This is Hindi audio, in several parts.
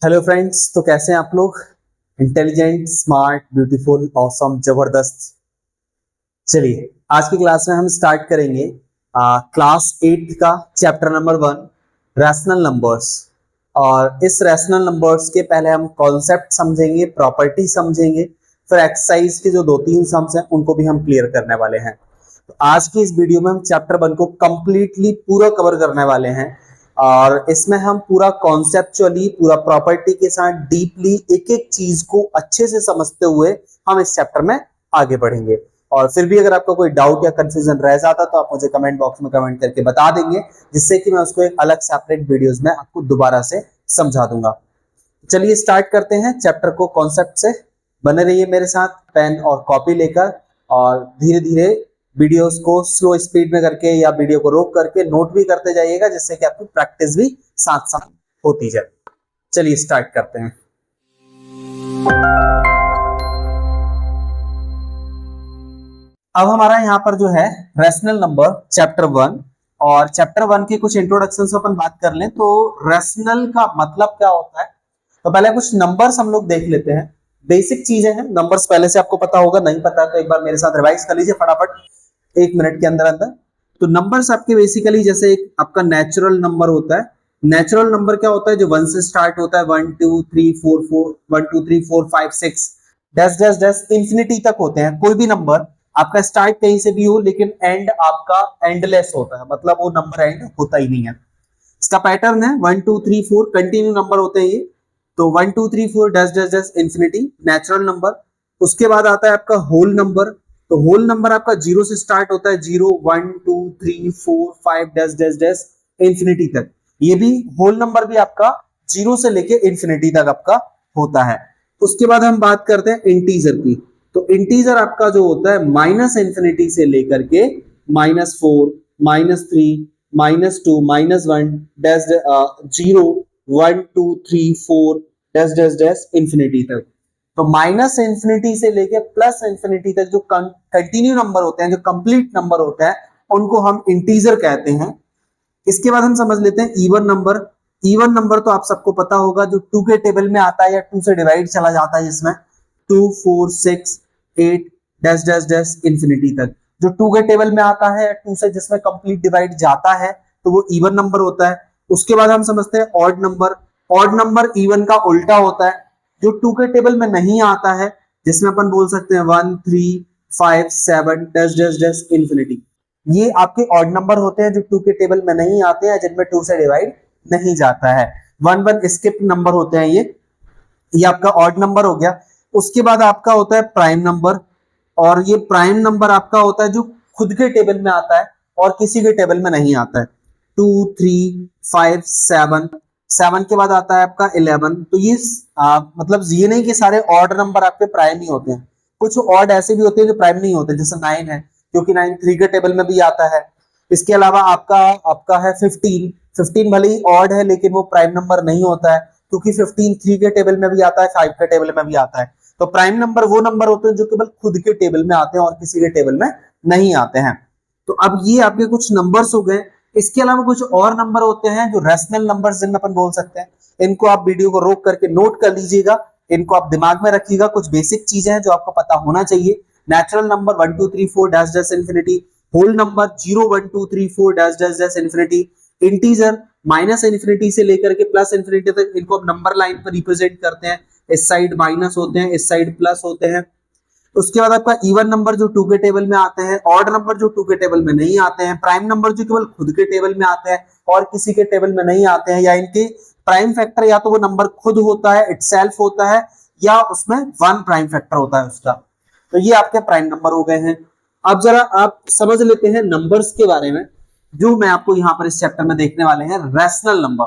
हेलो फ्रेंड्स, तो कैसे हैं आप लोग। इंटेलिजेंट, स्मार्ट, ब्यूटीफुल, ऑसम, जबरदस्त। चलिए आज की क्लास में हम स्टार्ट करेंगे क्लास 8 का चैप्टर नंबर 1, रैशनल नंबर्स। और इस रैशनल नंबर्स के पहले हम कॉन्सेप्ट समझेंगे, प्रॉपर्टी समझेंगे, फिर एक्सरसाइज के जो 2-3 सम्स हैं उनको भी हम क्लियर करने वाले हैं। तो आज की इस वीडियो में हम चैप्टर 1 को कंप्लीटली पूरा कवर करने वाले हैं और इसमें हम पूरा कॉन्सेप्चुअली, पूरा प्रॉपर्टी के साथ डीपली एक एक चीज को अच्छे से समझते हुए हम इस चैप्टर में आगे बढ़ेंगे। और फिर भी अगर आपका कोई डाउट या कंफ्यूजन रह जाता तो आप मुझे कमेंट बॉक्स में कमेंट करके बता देंगे, जिससे कि मैं उसको एक अलग सेपरेट वीडियोस में आपको दोबारा से समझा दूंगा। चलिए स्टार्ट करते हैं चैप्टर को कॉन्सेप्ट से। बने रहिए मेरे साथ पेन और कॉपी लेकर और धीरे धीरे वीडियोस को स्लो स्पीड में करके या वीडियो को रोक करके नोट भी करते जाइएगा, जिससे कि आपकी प्रैक्टिस भी साथ साथ होती जाए। चलिए स्टार्ट करते हैं। अब हमारा यहाँ पर जो है रैशनल नंबर चैप्टर 1, और चैप्टर 1 के कुछ इंट्रोडक्शन से अपन बात कर लें तो रैशनल का मतलब क्या होता है। तो पहले कुछ नंबर्स हम लोग देख लेते हैं। बेसिक चीजें हैं, नंबर्स पहले से आपको पता होगा, नहीं पता तो एक बार मेरे साथ रिवाइज कर लीजिए फटाफट 1 मिनट के अंदर अंदर। तो नंबर्स आपके बेसिकली जैसे एक आपका नेचुरल नंबर होता है। नेचुरल नंबर क्या होता है, जो 1 से स्टार्ट होता है, 1 2 3 4 4 1 2 3 4 5 6 डैश डैश डैश इंफिनिटी तक होते हैं। कोई भी नंबर आपका स्टार्ट कहीं से भी हो लेकिन एंड आपका एंडलेस होता है, मतलब वो नंबर एंड होता ही नहीं है। इसका पैटर्न है 1 2 3 4 कंटिन्यू नंबर होते हैं ये। तो 1 2 3 4 dash dash dash infinity natural number. उसके बाद आता है आपका होल नंबर। तो होल नंबर आपका 0 से स्टार्ट होता है, 0 1 2 3 4 5 डैश डैश डैश इंफिनिटी तक। ये भी होल नंबर भी आपका 0 से लेके इंफिनिटी तक आपका होता है। उसके बाद हम बात करते हैं इंटीजर की। तो इंटीजर आपका जो होता है माइनस इंफिनिटी से लेकर के -4 -3 -2 -1 dash 0 1 2 3 4 dash dash dash infinity तक। तो माइनस इंफिनिटी से लेके प्लस इंफिनिटी तक जो कंटिन्यू नंबर होते हैं, जो कंप्लीट नंबर होते हैं, उनको हम इंटीजर कहते हैं। इसके बाद हम समझ लेते हैं इवन नंबर। इवन नंबर तो आप सबको पता होगा, जो 2 के टेबल में आता है या 2 से डिवाइड चला जाता है, जिसमें 2 4 6 8 डैश डैश डैश इंफिनिटी तक। जो 2 के टेबल में आता है 2 से जिसमें कंप्लीट डिवाइड जाता है तो वो इवन नंबर होता है। उसके बाद हम समझते हैं odd number. Odd number even का उल्टा होता है, जो 2 के टेबल में नहीं आता है, जिसमें अपन बोल सकते हैं 1 3 5 7 डैश डैश डैश इंफिनिटी। ये आपके ऑड नंबर होते हैं जो 2 के टेबल में नहीं आते हैं, जिनमें 2 से डिवाइड नहीं जाता है। 1 1 स्किप नंबर होते हैं ये आपका ऑड नंबर हो गया। उसके बाद आपका होता है प्राइम नंबर, और ये प्राइम नंबर आपका होता है जो खुद के टेबल में आता है और किसी के टेबल में नहीं आता है। 2 3 5 7 7 के बाद आता है आपका 11। तो ये मतलब ये नहीं कि सारे ऑड नंबर आपके प्राइम ही होते हैं, कुछ ऑड ऐसे भी होते हैं जो प्राइम नहीं होते, जैसे 9 है, क्योंकि 9 3 के टेबल में भी आता है। इसके अलावा आपका आपका है 15। 15 भले ही ऑड है लेकिन वो प्राइम नंबर नहीं होता है, क्योंकि 15 3 के टेबल में भी आता है, 5 के टेबल में भी आता है। तो प्राइम नंबर वो नंबर होते हैं जो केवल खुद के टेबल में आते हैं और किसी के टेबल में नहीं आते हैं। तो अब ये आपके कुछ नंबर्स हो गए। इसके अलावा कुछ और नंबर होते हैं जो रैशनल नंबर्स जिनमें अपन बोल सकते हैं। इनको आप वीडियो को रोक करके नोट कर लीजिएगा, इनको आप दिमाग में रखिएगा। कुछ बेसिक चीजें हैं जो आपको पता होना चाहिए। Natural number 1 2 3 4 dash dash infinity. Whole number 0 1 2 3 4 dash dash dash infinity. Integer minus infinity से लेकर के प्लस इंफिनिटी तक, इनको हम नंबर लाइन पर रिप्रेजेंट करते हैं। इस साइड माइनस होते हैं, इस साइड प्लस होते हैं। उसके बाद आपका इवन नंबर जो 2 के टेबल में आते हैं, ऑड नंबर जो 2 के टेबल में नहीं आते हैं, प्राइम नंबर जो केवल खुद के टेबल में आते हैं और किसी के टेबल में नहीं आते हैं, या इनके प्राइम फैक्टर या तो वो नंबर खुद होता है, इटसेल्फ होता है, या उसमें 1 प्राइम फैक्टर होता है उसका। तो ये आपके प्राइम नंबर हो गए हैं। अब जरा आप समझ लेते हैं नंबर्स के बारे में, जो मैं आपको यहाँ पर इस चैप्टर में देखने वाले हैं, रैशनल नंबर।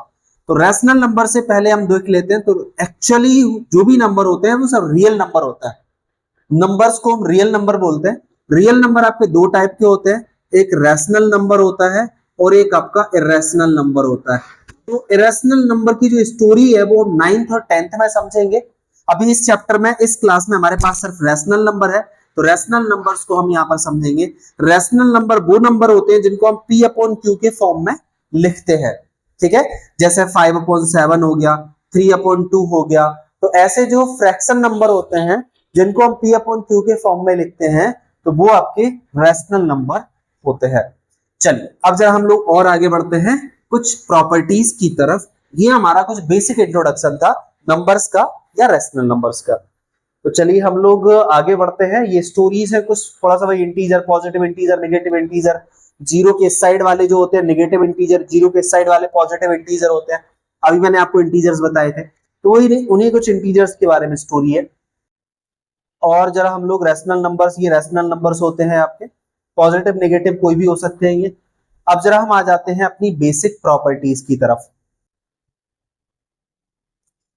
तो रैशनल नंबर से पहले हम देख लेते हैं, तो एक्चुअली जो भी नंबर होते हैं वो सब रियल नंबर होता है। नंबर्स को हम रियल नंबर बोलते हैं। रियल नंबर आपके 2 टाइप के होते हैं, एक रैशनल नंबर होता है और एक आपका इरेशनल नंबर होता है। तो इरेशनल नंबर की जो स्टोरी है वो 9th और 10th में समझेंगे। अभी इस चैप्टर में, इस क्लास में हमारे पास सिर्फ रैशनल नंबर है, तो रैशनल नंबर्स को हम यहाँ पर समझेंगे। रैशनल नंबर वो नंबर होते हैं जिनको हम P/Q के फॉर्म में लिखते हैं, ठीक है। जैसे 5/7 हो गया, 3/2 हो गया। तो ऐसे जो फ्रैक्शन नंबर होते हैं जिनको हम p/q के फॉर्म में लिखते हैं तो वो आपके रैशनल नंबर होते हैं। चलिए अब जरा हम लोग और आगे बढ़ते हैं कुछ प्रॉपर्टीज की तरफ। ये हमारा कुछ बेसिक इंट्रोडक्शन था नंबर्स का या रैशनल नंबर्स का। तो चलिए हम लोग आगे बढ़ते हैं। ये स्टोरीज है कुछ थोड़ा सा भाई, integer, positive integer, negative integer, zero के साइड वाले जो होते हैं नेगेटिव इंटीजर, जीरो के साइड वाले पॉजिटिव इंटीजर होते हैं। अभी मैंने आपको इंटीजर्स बताए थे तो वही उन्हीं कुछ इंटीजर्स के बारे में स्टोरी है। और जरा हम लोग रैशनल नंबर्स, ये रैशनल नंबर्स होते हैं आपके, पॉजिटिव नेगेटिव कोई भी हो सकते हैं ये। अब जरा हम आ जाते हैं अपनी बेसिक प्रॉपर्टीज की तरफ।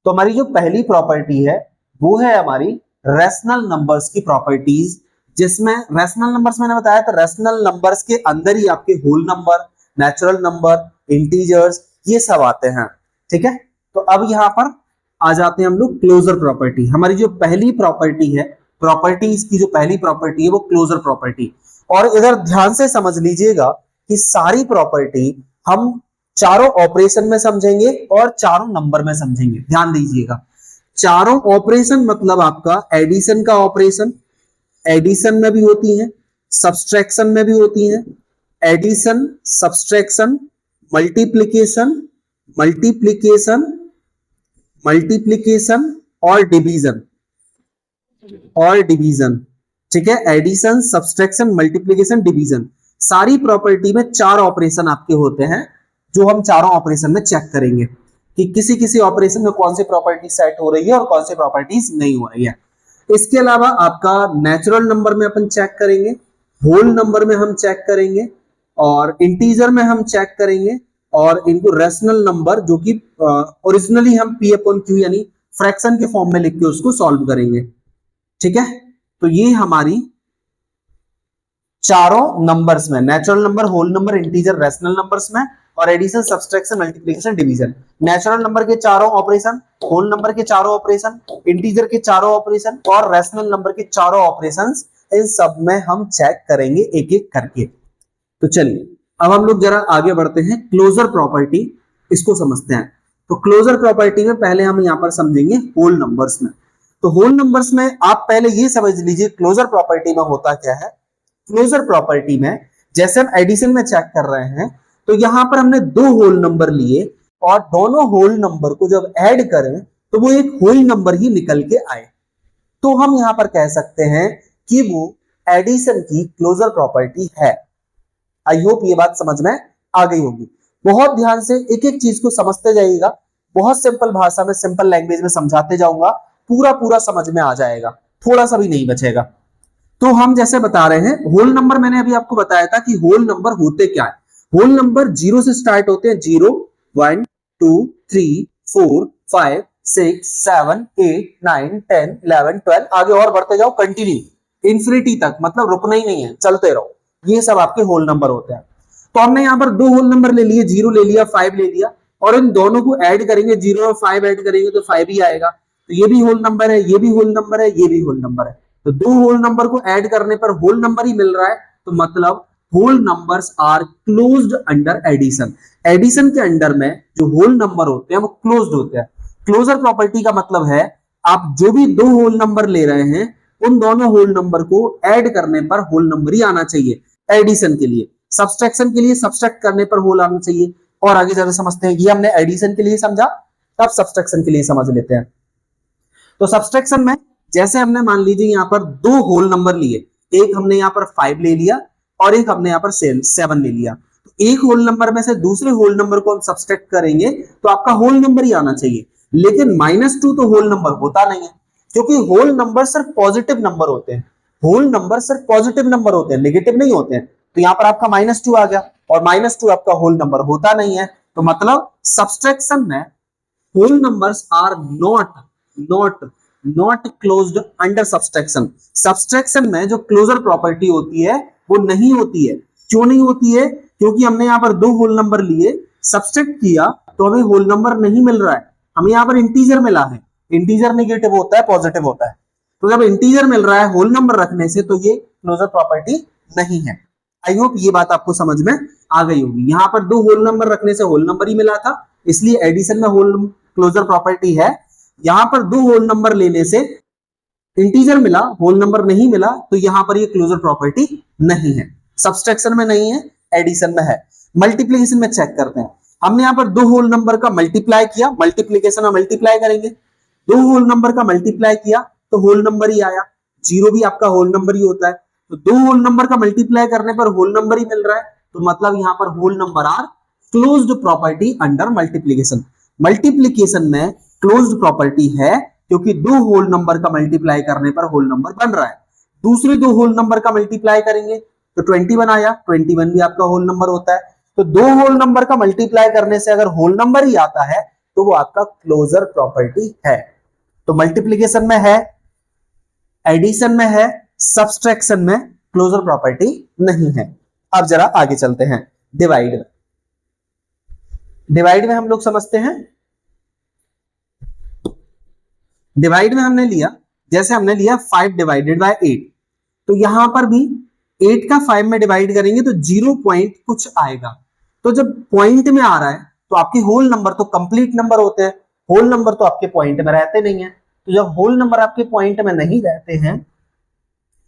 तो हमारी जो पहली प्रॉपर्टी है वो है हमारी रैशनल नंबर्स की प्रॉपर्टीज, जिसमें रैशनल नंबर्स मैंने बताया था, रैशनल नंबर्स के अंदर ही आपके whole number, natural number, integers ये सब आते हैं। ठीक है, तो अब यहां पर आ जाते हैं हम लोग क्लोजर प्रॉपर्टी। हमारी जो पहली प्रॉपर्टी है, प्रॉपर्टीज की जो पहली प्रॉपर्टी है वो क्लोजर प्रॉपर्टी। और इधर ध्यान से समझ लीजिएगा कि सारी प्रॉपर्टी हम चारों ऑपरेशन में समझेंगे और चारों नंबर में समझेंगे। ध्यान दीजिएगा, चारों ऑपरेशन मतलब आपका एडिशन का ऑपरेशन, एडिशन में भी होती है, सब्सट्रैक्शन में भी होती है। Addition, subtraction, multiplication, multiplication, multiplication और डिवीजन, और डिवीजन। ठीक है, एडिशन, सब्सट्रैक्शन, मल्टीप्लिकेशन, डिवीजन, सारी प्रॉपर्टी में चार ऑपरेशन आपके होते हैं जो हम चारों ऑपरेशन में चेक करेंगे कि किसी किसी ऑपरेशन में कौन सी प्रॉपर्टी सेट हो रही है और कौन सी प्रॉपर्टीज नहीं हो रही है। इसके अलावा आपका नेचुरल नंबर में अपन चेक करेंगे, होल नंबर में हम चेक करेंगे, और इंटीजर में हम चेक करेंगे, और इनको रैशनल नंबर जो कि ओरिजिनली हम p/q यानी फ्रैक्शन के फॉर्म में लिख के उसको सॉल्व करेंगे। ठीक है, तो ये हमारी चारों नंबर्स में, natural number, whole number, integer, rational numbers में, और addition, subtraction, multiplication, division, natural number के चारों ऑपरेशन, होल नंबर के चारों ऑपरेशन, इंटीजर के चारों ऑपरेशन और रैशनल नंबर के चारों ऑपरेशंस, इन सब में हम चेक करेंगे एक एक करके। तो चलिए अब हम लोग जरा आगे बढ़ते हैं, क्लोजर प्रॉपर्टी इसको समझते हैं। तो क्लोजर प्रॉपर्टी में पहले हम यहां पर समझेंगे होल नंबर्स में। तो होल नंबर्स में आप पहले ये समझ लीजिए क्लोजर प्रॉपर्टी में होता क्या है। क्लोजर प्रॉपर्टी में जैसे हम एडिशन में चेक कर रहे हैं तो यहां पर हमने दो होल नंबर लिए और दोनों होल नंबर को जब ऐड करें तो वो एक होल नंबर ही निकल के आए, तो हम यहां पर कह सकते हैं कि वो एडिशन की क्लोजर प्रॉपर्टी है। आई होप ये बात समझ में आ गई होगी। बहुत ध्यान से एक एक चीज को समझते जाइएगा, बहुत सिंपल भाषा में, सिंपल लैंग्वेज में समझाते जाऊंगा, पूरा पूरा समझ में आ जाएगा, थोड़ा सा भी नहीं बचेगा। तो हम जैसे बता रहे हैं होल नंबर, मैंने अभी आपको बताया था कि होल नंबर होते क्या है। होल नंबर जीरो से स्टार्ट होते हैं, 0, 1, 2, 3, 4, 5, 6, 7, 8, 9, 10, 11, 12, आगे और बढ़ते जाओ कंटिन्यू इंफिनिटी तक, मतलब रुकना ही नहीं है, चलते रहो। ये सब आपके होल नंबर होते हैं। तो हमने यहाँ पर दो होल नंबर ले लिए, 0 ले लिया, 5 ले लिया, और इन दोनों को ऐड करेंगे, 0 और 5 ऐड करेंगे तो 5 ही आएगा। तो ये भी होल नंबर है, ये भी होल नंबर है, ये भी होल नंबर है। तो दो होल नंबर को ऐड करने पर होल नंबर ही मिल रहा है, तो मतलब whole numbers are closed under addition. Addition के अंडर में जो होल नंबर होते हैं वो क्लोज्ड होते हैं। क्लोजर प्रॉपर्टी का मतलब है आप जो भी दो होल नंबर ले रहे हैं उन दोनों होल नंबर को ऐड करने पर होल नंबर ही आना चाहिए। एडिशन के लिए, सब्सट्रैक्शन के लिए सब्सट्रैक्ट करने पर होल आना चाहिए। और आगे जरा समझते हैं, ये हमने एडिशन के लिए समझा, तब सब्सट्रैक्शन के लिए समझ लेते हैं। तो सब्सट्रैक्शन में जैसे हमने मान लीजिए यहां पर दो होल नंबर लिए, एक हमने यहां पर 5 ले लिया और एक हमने यहां पर 7 ले लिया। तो एक होल नंबर में से दूसरे होल नंबर को हम सब्सट्रैक्ट करेंगे तो आपका होल नंबर ही आना चाहिए। लेकिन -2 तो होल नंबर होता नहीं है, क्योंकि होल नंबर सिर्फ पॉजिटिव नंबर होते हैं। होल नंबर सिर्फ पॉजिटिव नंबर होते हैं, नेगेटिव नहीं होते हैं। तो यहां पर आपका -2 आ गया और -2 आपका होल नंबर होता नहीं है। तो मतलब सब्सट्रैक्शन में whole numbers are not closed under subtraction. Subtraction में जो क्लोजर प्रॉपर्टी होती है वो नहीं होती है। क्यों नहीं होती है? क्योंकि हमने यहां पर दो होल नंबर लिए, सब्सट्रैक्ट किया तो हमें होल नंबर नहीं मिल रहा है, हमें यहां पर इंटीजर मिला है। इंटीजर नेगेटिव होता है, पॉजिटिव होता है। तो जब इंटीजर मिल रहा है होल नंबर रखने से, तो ये क्लोजर प्रॉपर्टी नहीं है। आई होप ये बात आपको समझ में आ गई होगी। यहां पर दो होल नंबर रखने से होल नंबर ही मिला था, इसलिए एडिशन में होल क्लोजर प्रॉपर्टी है। यहां पर दो होल नंबर लेने से इंटीजर मिला, होल नंबर नहीं मिला, तो यहां पर ये क्लोजर प्रॉपर्टी नहीं है। सब्सट्रैक्शन में नहीं है, एडिशन में है। मल्टीप्लीकेशन में चेक करते हैं। हमने यहां पर दो होल नंबर का मल्टीप्लाई किया, मल्टीप्लीकेशन में मल्टीप्लाई करेंगे, दो होल नंबर का मल्टीप्लाई किया तो होल नंबर ही आया। जीरो भी आपका होल नंबर ही होता है, तो दो होल नंबर का मल्टीप्लाई करने पर होल नंबर ही मिल रहा है, तो मतलब यहां पर whole number are closed property under multiplication. Multiplication में क्लोज्ड प्रॉपर्टी है क्योंकि दो होल नंबर का मल्टीप्लाई करने पर होल नंबर बन रहा है। दूसरे दो होल नंबर का मल्टीप्लाई करेंगे तो 21 आया, 21 भी आपका होल नंबर होता है। तो दो होल नंबर का मल्टीप्लाई करने से अगर होल नंबर ही आता है तो वो आपका क्लोजर प्रॉपर्टी है। तो मल्टीप्लीकेशन में है, एडिशन में है, सब्सट्रैक्शन में क्लोजर प्रॉपर्टी नहीं है। अब जरा आगे चलते हैं डिवाइड में। डिवाइड में हम लोग समझते हैं, डिवाइड में हमने लिया, जैसे हमने लिया 5 डिवाइडेड बाय 8, तो यहां पर भी 8 का 5 में डिवाइड करेंगे तो 0 पॉइंट कुछ आएगा। तो जब पॉइंट में आ रहा है तो आपके होल नंबर तो कंप्लीट नंबर होते हैं, होल नंबर तो आपके पॉइंट में रहते नहीं है। तो जब होल नंबर आपके पॉइंट में नहीं रहते हैं,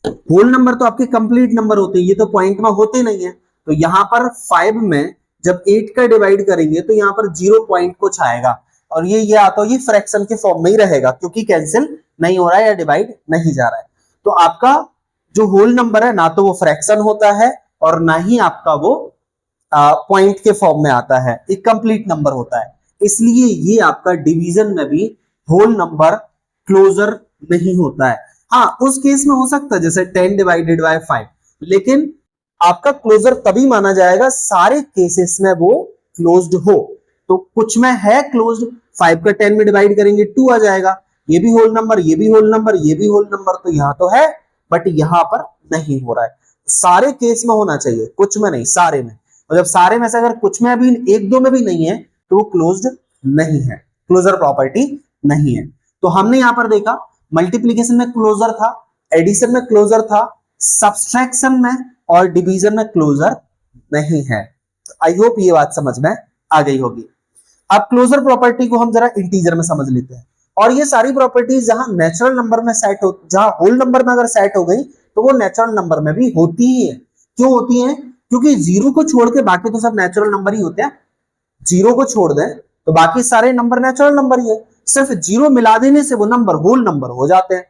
होल नंबर तो आपके कंप्लीट नंबर होते हैं, ये तो पॉइंट में होते नहीं है। तो यहां पर 5 में जब 8 का डिवाइड करेंगे तो यहां पर 0 पॉइंट कुछ आएगा, और ये आता है, ये फ्रैक्शन के फॉर्म में ही रहेगा क्योंकि कैंसिल नहीं हो रहा है या डिवाइड नहीं जा रहा है। तो आपका जो होल नंबर है ना तो वो फ्रैक्शन होता है और ना ही आपका वो पॉइंट के फॉर्म में आता है, एक कंप्लीट नंबर होता है। इसलिए ये आपका डिवीजन में भी होल नंबर क्लोजर नहीं होता है। हाँ, उस केस में हो सकता है जैसे 10 डिवाइडेड बाय 5, लेकिन आपका क्लोजर तभी माना जाएगा सारे केसेस में वो क्लोज्ड हो। तो कुछ में है क्लोज्ड, 5 का 10 में डिवाइड करेंगे 2 आ जाएगा, ये भी होल नंबर, ये भी होल नंबर, ये भी होल नंबर, तो यहां तो है बट यहां पर नहीं हो रहा है। सारे केस में होना चाहिए, कुछ में नहीं, सारे में। और जब सारे में से अगर कुछ में भी, एक दो में भी नहीं है तो वो क्लोज्ड नहीं है, क्लोजर प्रॉपर्टी नहीं है। तो हमने यहां पर देखा मल्टीप्लीकेशन में क्लोजर था, एडिशन में क्लोजर था, सब्सट्रैक्शन में और डिवीजन में क्लोजर नहीं है। आई होप ये बात समझ में आ गई होगी। अब क्लोजर प्रॉपर्टी को हम जरा इंटीजर में समझ लेते हैं। और ये सारी प्रॉपर्टीज जहां नेचुरल नंबर में सेट हो, जहां होल नंबर में अगर सेट हो गई तो वो नेचुरल नंबर में भी होती ही है। क्यों होती है? क्योंकि जीरो को छोड़ के बाकी तो सब नेचुरल नंबर ही होते हैं। जीरो को छोड़ दें तो बाकी सारे नंबर नेचुरल नंबर ही है, सिर्फ जीरो मिला देने से वो नंबर होल नंबर हो जाते हैं।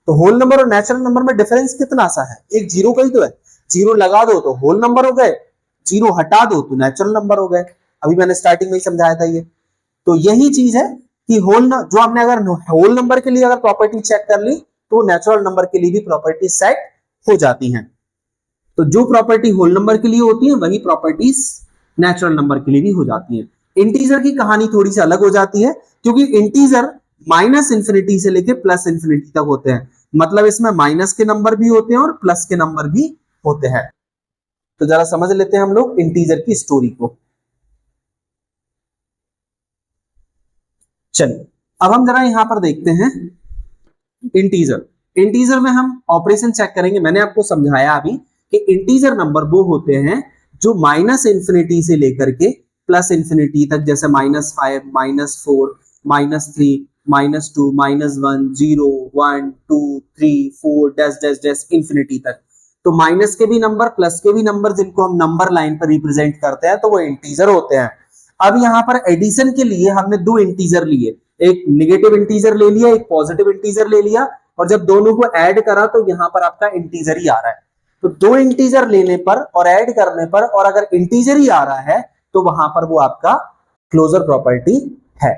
तो होल नंबर और नेचुरल नंबर में डिफरेंस कितना सा है, एक जीरो का ही तो है। जीरो लगा दो तो होल नंबर हो गए, जीरो हटा दो तो नेचुरल नंबर हो गए। अभी मैंने स्टार्टिंग में ही समझाया था ये। तो यही चीज है कि जो हमने अगर होल नंबर के लिए अगर प्रॉपर्टी चेक कर ली तो नेचुरल नंबर के लिए भी प्रॉपर्टी सेट हो जाती हैं। तो जो प्रॉपर्टी होल नंबर के लिए होती है वही प्रॉपर्टीज नेचुरल नंबर के लिए भी हो जाती है। इंटीजर की कहानी थोड़ी सी अलग हो जाती है क्योंकि इंटीजर माइनस इंफिनिटी से लेके प्लस इंफिनिटी तक होते हैं। मतलब इसमें माइनस के नंबर भी होते हैं और प्लस के नंबर भी होते हैं। तो जरा समझ लेते हैं हम लोग इंटीजर की स्टोरी को। चलिए अब हम जरा यहां पर देखते हैं इंटीजर। इंटीजर में हम ऑपरेशन चेक करेंगे। मैंने आपको समझाया अभी कि इंटीजर नंबर वो होते हैं जो माइनस इंफिनिटी से लेकर के प्लस इंफिनिटी तक, जैसे -5, -4, -3, -2, -1, 0, 1, 2, 3, 4 डैश डैश डैश इंफिनिटी तक। तो माइनस के भी नंबर, प्लस के भी नंबर, जिनको हम नंबर लाइन पर रिप्रेजेंट करते हैं तो वो इंटीजर होते हैं। अब यहां पर एडिशन के लिए हमने दो इंटीजर लिए, एक नेगेटिव इंटीजर ले लिया, एक पॉजिटिव इंटीजर ले लिया, और जब दोनों को ऐड करा तो यहां पर आपका इंटीजर ही आ रहा है। तो दो इंटीजर लेने पर और ऐड करने पर, और अगर इंटीजर ही आ रहा है तो वहां पर वो आपका क्लोजर प्रॉपर्टी है।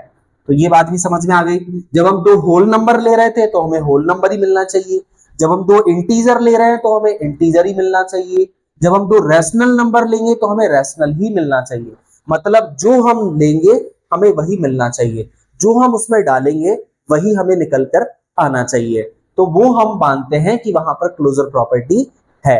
तो ये बात भी समझ में आ गई। जब हम दो होल नंबर ले रहे थे तो हमें होल नंबर ही मिलना चाहिए, जब हम दो इंटीजर ले रहे हैं तो हमें इंटीजर ही मिलना चाहिए, जब हम दो रैशनल नंबर लेंगे तो हमें रैशनल ही मिलना चाहिए। मतलब जो हम लेंगे हमें वही मिलना चाहिए, जो हम उसमें डालेंगे वही हमें निकल कर आना चाहिए। तो वो हम मानते हैं कि वहां पर क्लोजर प्रॉपर्टी है।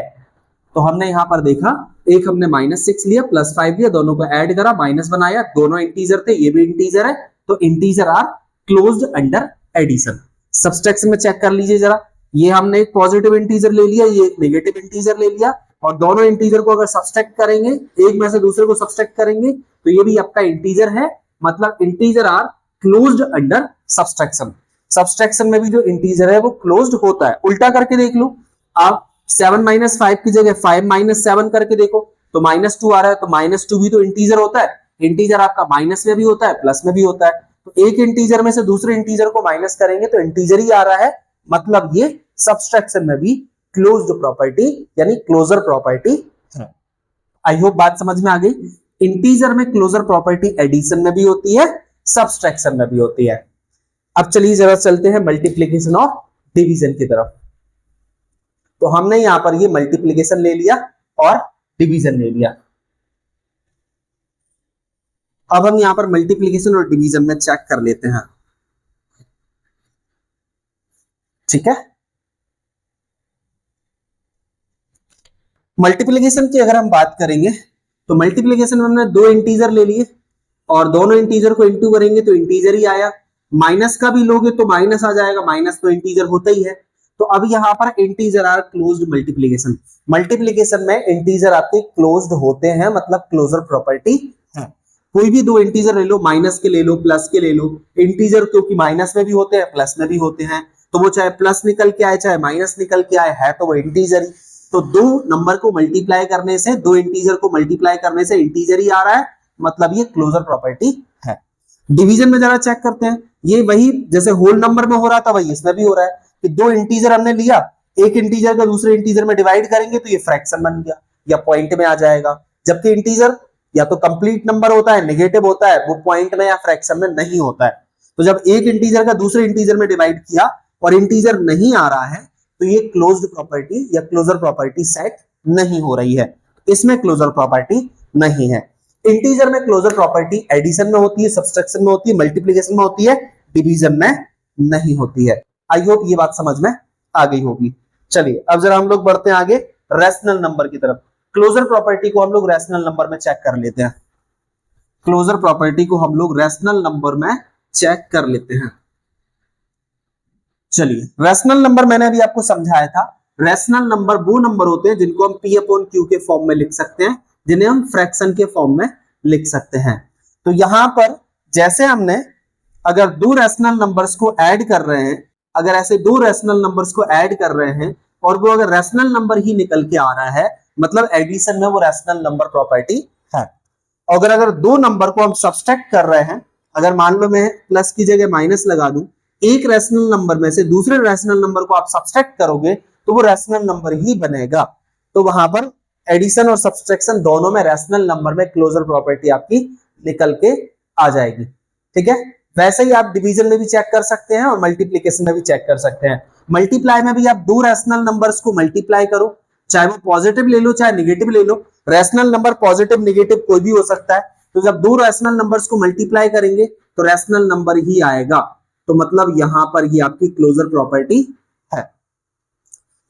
तो हमने यहां पर देखा, एक हमने -6 लिया, +5 लिया, दोनों को ऐड करा, माइनस बनाया, दोनों इंटीजर थे, ये भी इंटीजर है, तो integer are closed under addition. Subtraction में चेक कर लीजिए जरा, ये हमने एक पॉजिटिव इंटीजर ले लिया, ये एक नेगेटिव इंटीजर ले लिया, और दोनों इंटीजर को अगर सब्सट्रैक्ट करेंगे, एक में से दूसरे को सब्सट्रैक्ट करेंगे तो ये भी आपका इंटीजर है। मतलब integer are closed under subtraction. Subtraction में भी जो इंटीजर है वो क्लोज्ड होता है। उल्टा करके देख लो, आप 7 - 5 की जगह 5 - 7 करके देखो तो -2 आ रहा है, तो -2 भी तो इंटीजर होता है। इंटीजर आपका माइनस में भी होता है, प्लस में भी होता है। तो एक इंटीजर में से दूसरे इंटीजर को माइनस करेंगे तो इंटीजर ही आ रहा है, मतलब ये सब्सट्रैक्शन में भी क्लोज्ड प्रॉपर्टी यानी क्लोजर प्रॉपर्टी है। आई होप बात समझ में आ गई। इंटीजर में क्लोजर प्रॉपर्टी एडिशन में भी होती है, सब्सट्रैक्शन में भी होती है। अब चलिए जरा चलते हैं मल्टीप्लीकेशन और डिवीजन की तरफ। तो हमने यहां पर ये मल्टीप्लीकेशन ले लिया और डिवीजन ले लिया। अब हम यहां पर मल्टीप्लीकेशन और डिवीजन में चेक कर लेते हैं, ठीक है। मल्टीप्लीकेशन की अगर हम बात करेंगे तो मल्टीप्लीकेशन में हमने दो इंटीजर ले लिए और दोनों इंटीजर को इंटू करेंगे तो इंटीजर ही आया। माइनस का भी लोगे तो माइनस आ जाएगा, माइनस तो इंटीजर होता ही है। तो अब यहां पर integer are closed multiplication. Multiplication में इंटीजर आपके क्लोज्ड होते हैं, मतलब क्लोजर प्रॉपर्टी है। कोई भी दो इंटीजर ले लो, माइनस के ले लो, प्लस के ले लो। इंटीजर क्योंकि माइनस में भी होते हैं, प्लस में भी होते हैं, तो वो चाहे प्लस निकल के आए चाहे माइनस निकल के आए, है तो वो इंटीजर ही। तो दो नंबर को मल्टीप्लाई करने से, दो इंटीजर को मल्टीप्लाई करने से इंटीजर ही आ रहा है, मतलब ये क्लोजर प्रॉपर्टी है। डिवीजन में जरा चेक करते हैं, ये वही जैसे होल नंबर में हो रहा था वही इसमें भी हो रहा है कि दो इंटीजर हमने लिया, एक इंटीजर का दूसरे इंटीजर में डिवाइड करेंगे तो ये फ्रैक्शन बन गया या पॉइंट में आ जाएगा। जबकि इंटीजर या तो कंप्लीट नंबर होता है, नेगेटिव होता है, वो पॉइंट में या फ्रैक्शन में नहीं होता है। तो जब एक इंटीजर का दूसरे इंटीजर में डिवाइड किया और इंटीजर नहीं आ रहा है तो ये क्लोज्ड प्रॉपर्टी या क्लोजर प्रॉपर्टी सेट नहीं हो रही है, इसमें क्लोजर प्रॉपर्टी नहीं है। इंटीजर में क्लोजर प्रॉपर्टी एडिशन में होती है, सब्सट्रैक्शन में होती है, मल्टीप्लिकेशन में होती है, डिवीजन में नहीं होती है। आई होप ये बात समझ में आ गई होगी। चलिए अब जरा हम लोग बढ़ते हैं आगे रैशनल नंबर की तरफ। क्लोजर प्रॉपर्टी को हम लोग रैशनल नंबर में चेक कर लेते हैं। क्लोजर प्रॉपर्टी को हम लोग रैशनल नंबर में चेक कर लेते हैं। चलिए रैशनल नंबर मैंने अभी आपको समझाया था। रैशनल नंबर वो नंबर होते हैं जिनको हम P/Q के फॉर्म में लिख सकते हैं, जिन्हें हम फ्रैक्शन के फॉर्म में लिख सकते हैं। तो यहां पर जैसे हमने अगर दो रैशनल नंबर्स को ऐड कर रहे हैं, अगर ऐसे दो रैशनल नंबर्स को ऐड कर रहे हैं और वो अगर रैशनल नंबर ही निकल के आ रहा है, मतलब एडिशन में वो रैशनल नंबर प्रॉपर्टी है। अगर दो नंबर को हम सब्सट्रैक्ट कर रहे हैं, अगर मान लो मैं प्लस की जगह माइनस लगा दूं, एक रैशनल नंबर में से दूसरे रैशनल नंबर को आप सब्सट्रैक्ट करोगे तो वो रैशनल नंबर ही बनेगा। तो वहां पर एडिशन और सब्सट्रैक्शन दोनों में रैशनल नंबर में क्लोजर प्रॉपर्टी आपकी निकल के आ जाएगी, ठीक है। वैसे ही आप डिवीजन में भी चेक कर सकते हैं और मल्टीप्लिकेशन में भी चेक कर सकते हैं। मल्टीप्लाई में भी आप दो रैशनल नंबर्स को मल्टीप्लाई करो, चाहे वो पॉजिटिव ले लो चाहे नेगेटिव ले लो। रैशनल नंबर पॉजिटिव नेगेटिव कोई भी हो सकता है। तो जब दो रैशनल नंबर्स को मल्टीप्लाई करेंगे तो रैशनल नंबर ही आएगा, तो मतलब यहां पर ही आपकी क्लोजर प्रॉपर्टी है।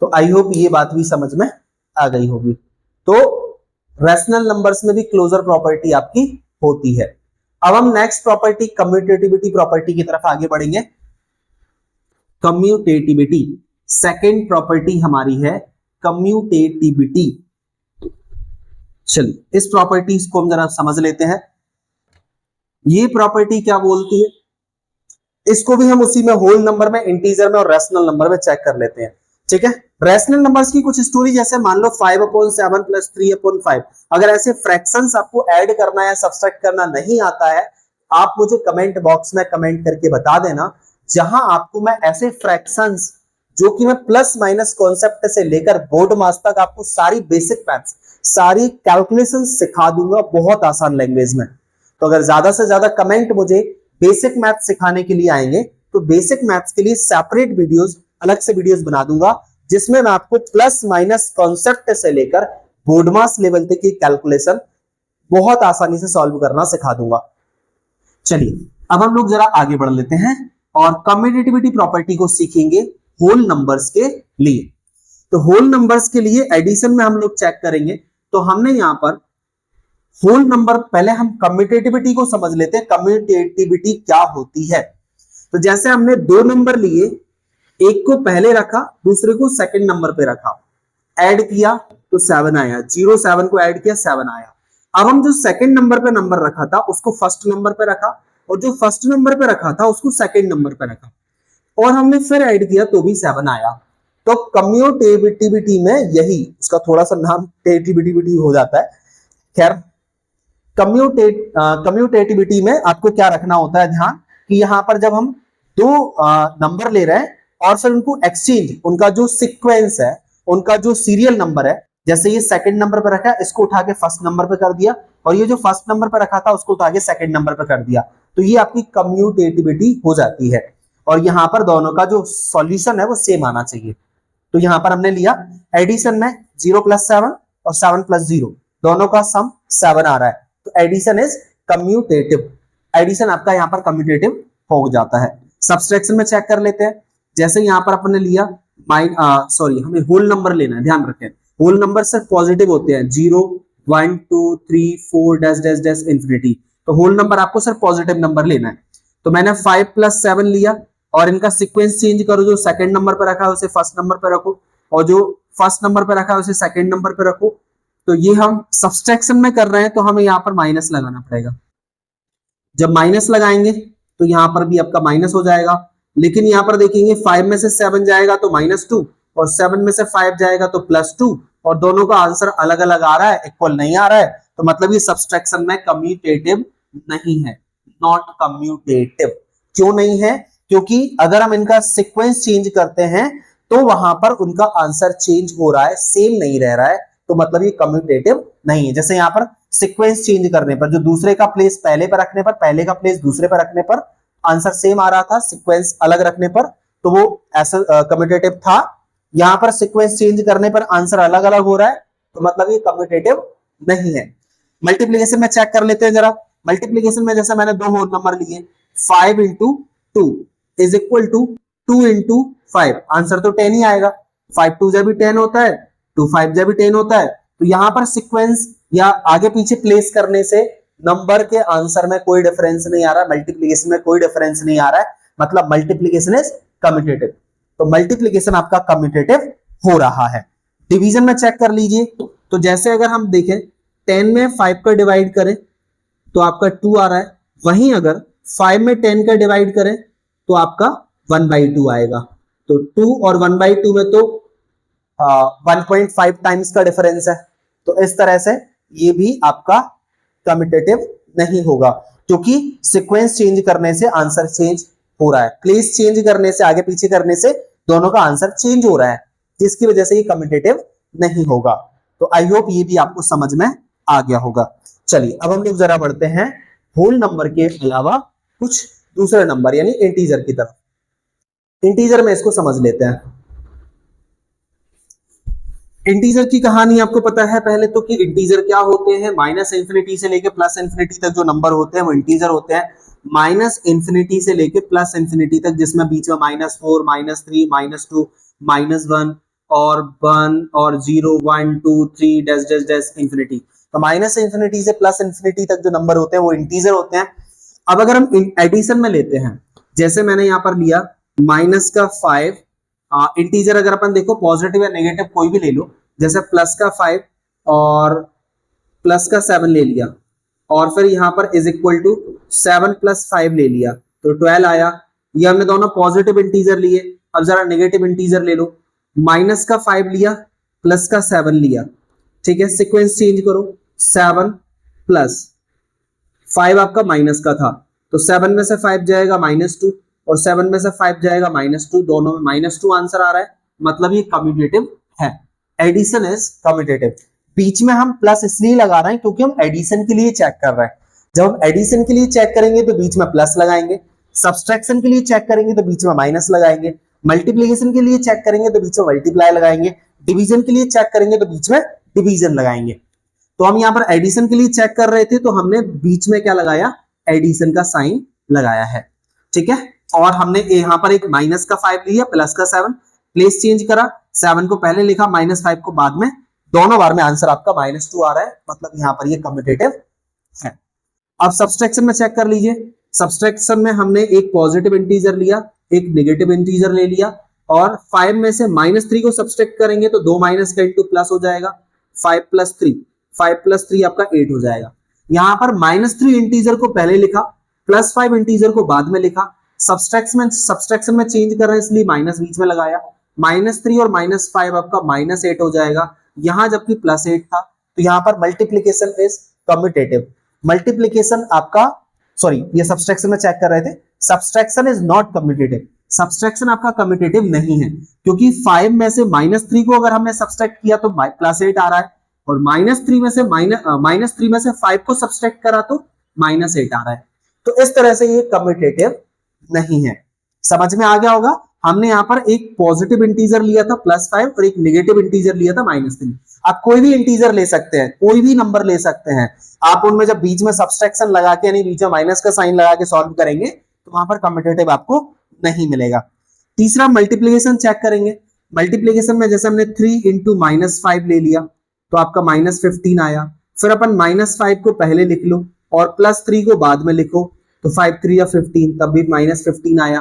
तो आई होप ये बात भी समझ में आ गई होगी। तो रैशनल नंबर्स में भी क्लोजर प्रॉपर्टी आपकी होती है। अब हम नेक्स्ट प्रॉपर्टी कम्यूटेटिविटी प्रॉपर्टी की तरफ आगे बढ़ेंगे। कम्यूटेटिविटी सेकेंड प्रॉपर्टी हमारी है कम्यूटेटिविटी। चलिए इस प्रॉपर्टीज को हम जरा समझ लेते हैं। ये प्रॉपर्टी क्या बोलती है, इसको भी हम उसी में होल नंबर में, इंटीजर में और रैशनल नंबर में चेक कर लेते हैं, ठीक है। रैशनल नंबर्स की कुछ स्टोरी, जैसे मान लो 5/7 + 3/5। अगर ऐसे फ्रैक्शंस आपको ऐड करना या सब्सट्रैक्ट करना नहीं आता है, आप मुझे कमेंट बॉक्स में कमेंट करके बता देना, जहां आपको मैं ऐसे फ्रैक्शंस जो कि मैं प्लस माइनस कॉन्सेप्ट से लेकर बोर्ड मास तक आपको सारी बेसिक मैथ्स, सारी कैलकुलेशन सिखा दूंगा बहुत आसान लैंग्वेज में। तो अगर ज्यादा से ज्यादा कमेंट मुझे बेसिक मैथ्स सिखाने के लिए आएंगे तो बेसिक मैथ्स के लिए सेपरेट वीडियोस, अलग से वीडियोस बना दूंगा, जिसमें मैं आपको प्लस माइनस कॉन्सेप्ट से लेकर बोर्ड मास लेवल तक की कैलकुलेशन बहुत आसानी से सॉल्व करना सिखा दूंगा। चलिए अब हम लोग जरा आगे बढ़ लेते हैं और कम्यूटेटिविटी प्रॉपर्टी को सीखेंगे होल नंबर्स के लिए। तो होल नंबर्स के लिए एडिशन में हम लोग चेक करेंगे। तो हमने यहां पर होल नंबर, पहले हम कम्यूटेटिविटी को समझ लेते हैं, कम्यूटेटिविटी क्या होती है। तो जैसे हमने दो नंबर लिए, एक को पहले रखा दूसरे को सेकंड नंबर पे रखा, ऐड किया तो 7 आया, 0 7 को ऐड किया 7 आया। अब हम जो सेकंड नंबर पे नंबर रखा था उसको फर्स्ट नंबर पे रखा, और जो फर्स्ट नंबर पे रखा था उसको सेकंड नंबर पे रखा और हमने फिर ऐड किया तो भी 7 आया। तो कम्यूटेटिविटी में यही उसका थोड़ा सा नाम टेटिविटी हो जाता है। खैर कम्यूटेटिविटी में आपको क्या रखना होता है ध्यान कि यहां पर जब हम दो नंबर ले रहे हैं और फिर उनको एक्सचेंज, उनका जो सीक्वेंस है, उनका जो सीरियल नंबर है, जैसे ये सेकंड नंबर पर रखा है इसको उठा के फर्स्ट नंबर पे कर दिया और ये जो फर्स्ट नंबर पर रखा था उसको उठा के सेकंड नंबर पे कर दिया, तो ये आपकी कम्यूटेटिविटी हो जाती है। और यहां पर दोनों का जो सॉल्यूशन है वो सेम आना चाहिए। तो यहां पर हमने लिया एडिशन में 0 + 7 और 7 + 0 दोनों का सम 7 आ रहा है, तो एडिशन इज कम्यूटेटिव। एडिशन आपका यहां पर कम्यूटेटिव हो जाता है। सब्सट्रैक्शन में चेक कर लेते हैं। जैसे यहां पर अपन ने लिया हमें होल नंबर लेना है, ध्यान रखें होल नंबर सिर्फ पॉजिटिव होते हैं 0 1 2 3 4 डैश डैश डैश इंफिनिटी, तो होल नंबर आपको सिर्फ पॉजिटिव नंबर लेना है। तो मैंने 5 + 7 लिया और इनका सीक्वेंस चेंज करो, जो सेकंड नंबर पे रखा है उसे फर्स्ट नंबर पे रखो और जो फर्स्ट नंबर पे रखा है उसे सेकंड नंबर पे रखो। तो ये हम सब्सट्रैक्शन में कर रहे हैं तो हमें यहाँ पर माइनस लगाना पड़ेगा। जब माइनस लगाएंगे तो यहाँ पर भी आपका माइनस हो जाएगा, लेकिन यहाँ पर देखेंगे 5 में से 7 जाएगा तो -2 और 7 में से 5 जाएगा तो +2 और दोनों का आंसर अलग अलग आ रहा है, इक्वल नहीं आ रहा है, तो मतलब ये सब्सट्रैक्शन में कम्यूटेटिव नहीं है, नॉट कम्यूटेटिव। क्यों नहीं है? क्योंकि अगर हम इनका सीक्वेंस चेंज करते हैं तो वहां पर उनका आंसर चेंज हो रहा है, सेम नहीं रह रहा है, तो मतलब ये कम्यूटेटिव नहीं है। जैसे यहाँ पर सीक्वेंस चेंज करने पर, जो दूसरे का प्लेस पहले पर रखने पर, पहले का प्लेस दूसरे पर रखने पर आंसर सेम आ रहा था, सीक्वेंस अलग रखने पर तो वो ऐसा कम्यूटेटिव था। यहां पर सीक्वेंस चेंज करने पर आंसर अलग अलग हो रहा है, तो मतलब ये कम्यूटेटिव नहीं है। मल्टीप्लीकेशन में चेक कर लेते हैं जरा। मल्टीप्लीकेशन में जैसे मैंने दो होल नंबर लिए 5 × 2 = 2 × 5, आंसर तो 10 ही आएगा। 5 2 भी 10 होता है, 2 5 भी 10 होता है। तो यहां पर सीक्वेंस या आगे पीछे प्लेस करने से नंबर के आंसर में कोई डिफरेंस नहीं आ रहा, मल्टीप्लीकेशन में कोई डिफरेंस नहीं आ रहा है, मतलब मल्टीप्लीकेशन इज कम्यूटेटिव। तो मल्टीप्लीकेशन आपका कम्यूटेटिव हो रहा है। डिवीजन में चेक कर लीजिए। तो जैसे अगर हम देखें 10 में 5 का डिवाइड करें तो आपका 2 आ रहा है, वहीं अगर 5 में 10 का डिवाइड करें तो आपका 1/2 आएगा। तो 2 और 1/2 में तो 1.5 टाइम्स का डिफरेंस है, तो इस तरह से ये भी आपका कम्यूटेटिव नहीं होगा, क्योंकि सीक्वेंस चेंज करने से आंसर चेंज हो रहा है, प्लेस चेंज करने से, आगे पीछे करने से दोनों का आंसर चेंज हो रहा है, जिसकी वजह से ये कम्यूटेटिव नहीं होगा। तो आई होप ये भी आपको समझ में आ गया होगा। चलिए अब हम लोग जरा बढ़ते हैं होल नंबर के अलावा कुछ दूसरे नंबर यानी इंटीजर की तरफ। इंटीजर में इसको समझ लेते हैं। इंटीजर की कहानी आपको पता है पहले तो कि इंटीजर क्या होते हैं। -∞ से लेके +∞ तक जो नंबर होते हैं वो इंटीजर होते हैं। -∞ से लेके +∞ तक, जिसमें बीच में -4 -3 -2 -1 और 1 और 0 1 2 3 डैश डैश डैश इंफिनिटी। तो -∞ से +∞ तक जो नंबर होते हैं वो इंटीजर होते हैं। अब अगर हम एडिशन में लेते हैं, जैसे मैंने यहाँ पर लिया -5, इंटीजर अगर अपन देखो पॉजिटिव या नेगेटिव कोई भी ले लो, जैसे +5 और +7 ले लिया और फिर यहां पर = 7 + 5 ले लिया तो 12 आया। ये हमने दोनों पॉजिटिव इंटीजर लिए। अब जरा नेगेटिव इंटीजर ले लो, -5 लिया, +7 लिया, ठीक है, सीक्वेंस चेंज करो, 7 + 5 आपका माइनस का था, तो 7 में से 5 जाएगा -2 और 7 में से 5 जाएगा -2, दोनों में -2 आंसर आ रहा है, मतलब ये कम्यूटेटिव है। Addition is commutative. बीच में हम प्लस इसलिए लगा रहे हैं क्योंकि हम एडिशन के लिए चेक कर रहे हैं। जब हम एडिशन के लिए चेक करेंगे तो बीच में प्लस लगाएंगे, सब्सट्रैक्शन के लिए चेक करेंगे तो बीच में माइनस लगाएंगे, मल्टीप्लिकेशन के लिए चेक करेंगे तो बीच में मल्टीप्लाई लगाएंगे, डिवीजन के लिए चेक करेंगे तो बीच में डिवीजन लगाएंगे। तो हम यहाँ पर एडिशन के लिए चेक कर रहे थे तो हमने बीच में क्या लगाया, एडिशन का साइन लगाया है, ठीक है। और हमने यहाँ पर एक -5 लिया, +7, प्लेस चेंज करा, 7 को पहले लिखा, -5 को बाद में, दोनों बार में आंसर आपका -2 आ रहा है, मतलब यहाँ पर ये कम्यूटेटिव है। अब सब्सट्रैक्शन में चेक कर लीजिए। सब्सट्रैक्शन में हमने एक पॉजिटिव इंटीजर लिया, एक नेगेटिव इंटीजर ले लिया और 5 में से -3 को सब्सट्रैक्ट करेंगे तो 2 माइनस का इंटू प्लस हो जाएगा, 5 + 3 आपका 8 हो जाएगा। यहां पर -3 इंटीजर को पहले लिखा, +5 इंटीजर को बाद में लिखा, सब्सट्रैक्शन में चेंज कर रहे हैं इसलिए माइनस बीच में लगाया, -3 और -5 आपका -8 हो जाएगा, यहां जबकि +8 था, तो यहां पर मल्टीप्लीकेशन इज कम्यूटेटिव। मल्टीप्लीकेशन आपका, सॉरी ये सब्सट्रैक्शन में चेक कर रहे थे, subtraction is not commutative, subtraction आपका कम्यूटेटिव नहीं है, क्योंकि 5 में से -3 को अगर हमने सब्सट्रैक्ट किया तो +8 आ रहा है, और -3 में से 5 को सब्सट्रैक्ट करा तो -8 आ रहा है। तो इस तरह से ये कम्यूटेटिव नहीं है। समझ में आ गया होगा। हमने यहाँ पर एक पॉजिटिव इंटीजर लिया था +5 और एक नेगेटिव इंटीजर लिया था -3। आप कोई भी इंटीजर ले सकते हैं, कोई भी नंबर ले सकते हैं, आप उनमें जब बीच में सब्सट्रैक्शन लगा के यानी बीच में माइनस का साइन लगा के सॉल्व करेंगे तो वहां पर कम्यूटेटिव आपको नहीं मिलेगा। तीसरा मल्टीप्लिकेशन चेक करेंगे। मल्टीप्लिकेशन में जैसे हमने 3 × -5 ले लिया तो आपका -15 आया, फिर अपन -5 को पहले लिख लो और +3 को बाद में लिखो तो 5 3 या 15, तब भी -15 आया।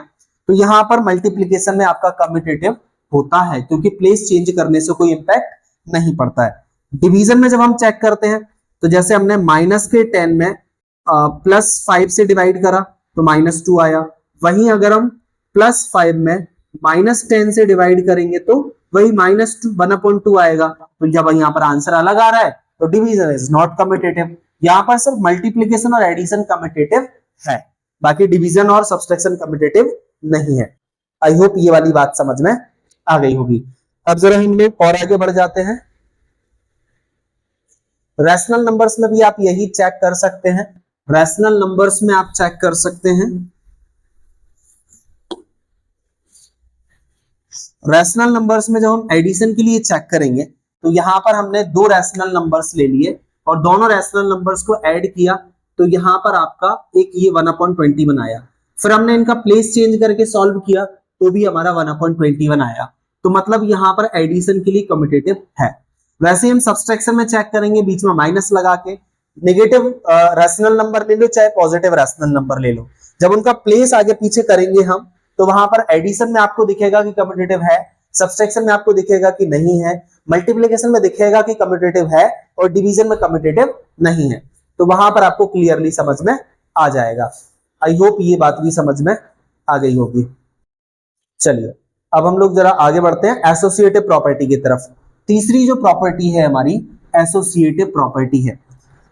तो यहां पर मल्टीप्लिकेशन में आपका कम्यूटेटिव होता है, क्योंकि प्लेस चेंज करने से कोई इंपैक्ट नहीं पड़ता है। डिवीजन में जब हम चेक करते हैं तो जैसे हमने -10 में +5 से डिवाइड करा तो -2 आया, वहीं अगर हम +5 में -10 से डिवाइड करेंगे तो वही -1/2 आएगा। तो जब यहाँ पर आंसर अलग आ रहा है तो डिवीजन इज नॉट कम्यूटेटिव। यहाँ पर सिर्फ मल्टीप्लिकेशन और एडिशन कम्यूटेटिव है, बाकी डिवीजन और सब्सट्रैक्शन कम्यूटेटिव नहीं है। आई होप ये वाली बात समझ में आ गई होगी। अब जरा हम लोग और आगे बढ़ जाते हैं। रैशनल नंबर्स में भी आप यही चेक कर सकते हैं, रैशनल नंबर्स में आप चेक कर सकते हैं। रैशनल नंबर्स में जब हम एडिशन के लिए चेक करेंगे तो यहां पर हमने 2 रैशनल नंबर्स ले लिए और दोनों रैशनल नंबर्स को ऐड किया तो यहां पर आपका एक ये 1/21 बनाया, फिर हमने इनका प्लेस चेंज करके सॉल्व किया तो भी हमारा 1/21 आया। तो मतलब यहां पर एडिशन के लिए कम्यूटेटिव है। वैसे हम सब्सट्रैक्शन में चेक करेंगे, बीच में माइनस लगा के, नेगेटिव रैशनल नंबर ले लो चाहे पॉजिटिव रैशनल नंबर ले लो, जब उनका प्लेस आगे पीछे करेंगे हम तो वहां पर एडिशन में आपको दिखेगा कि कम्यूटेटिव है, सब्सट्रैक्शन में आपको दिखेगा कि नहीं है, मल्टीप्लिकेशन में दिखेगा कि कम्यूटेटिव है और डिवीजन में कम्यूटेटिव नहीं है। तो वहां पर आपको क्लियरली समझ में आ जाएगा। आई होप ये बात भी समझ में आ गई होगी। चलिए अब हम लोग जरा आगे बढ़ते हैं एसोसिएटिव प्रॉपर्टी की तरफ। तीसरी जो प्रॉपर्टी है हमारी एसोसिएटिव प्रॉपर्टी है।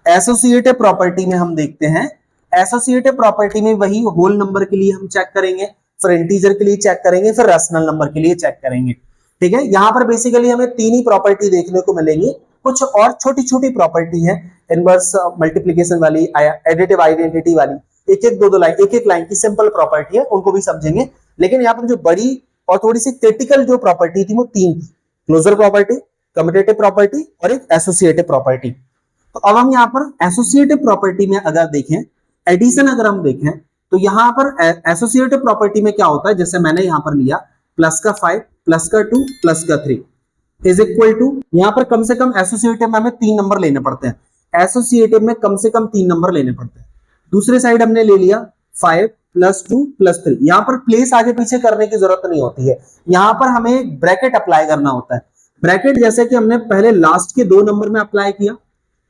एसोसिएटिव प्रॉपर्टी में हम देखते हैं, एसोसिएटिव प्रॉपर्टी में वही होल नंबर के लिए हम चेक करेंगे, फिर इंटीजर के लिए चेक करेंगे, फिर रैशनल नंबर के लिए चेक करेंगे। ठीक है, यहाँ पर बेसिकली हमें 3 ही प्रॉपर्टी देखने को मिलेंगी, कुछ और छोटी छोटी प्रॉपर्टी है, इनवर्स मल्टीप्लिकेशन वाली, एडिटिव आइडेंटिटी वाली, एक एक दो लाइन, एक एक लाइन की सिंपल प्रॉपर्टी है, उनको भी समझेंगे। लेकिन यहाँ पर जो बड़ी और थोड़ी सी क्रिटिकल जो प्रॉपर्टी थी वो 3 थी, क्लोजर प्रॉपर्टी, कम्यूटेटिव प्रॉपर्टी और एक एसोसिएटिव प्रॉपर्टी। तो अब हम यहाँ पर एसोसिएटिव प्रॉपर्टी में अगर देखें, एडिशन अगर हम देखें तो यहाँ पर एसोसिएटिव प्रॉपर्टी में क्या होता है, जैसे मैंने यहाँ पर लिया +5 +2 +3 इज इक्वल टू, यहाँ पर कम से कम एसोसिएटिव में हमें 3 नंबर लेने पड़ते हैं, एसोसिएटिव में कम से कम 3 नंबर लेने पड़ते हैं। दूसरे साइड हमने ले लिया 5 +2 +3, यहाँ पर प्लेस आगे पीछे करने की जरूरत नहीं होती है, यहाँ पर हमें ब्रैकेट अप्लाई करना होता है। ब्रैकेट जैसे कि हमने पहले लास्ट के 2 नंबर में अप्लाई किया,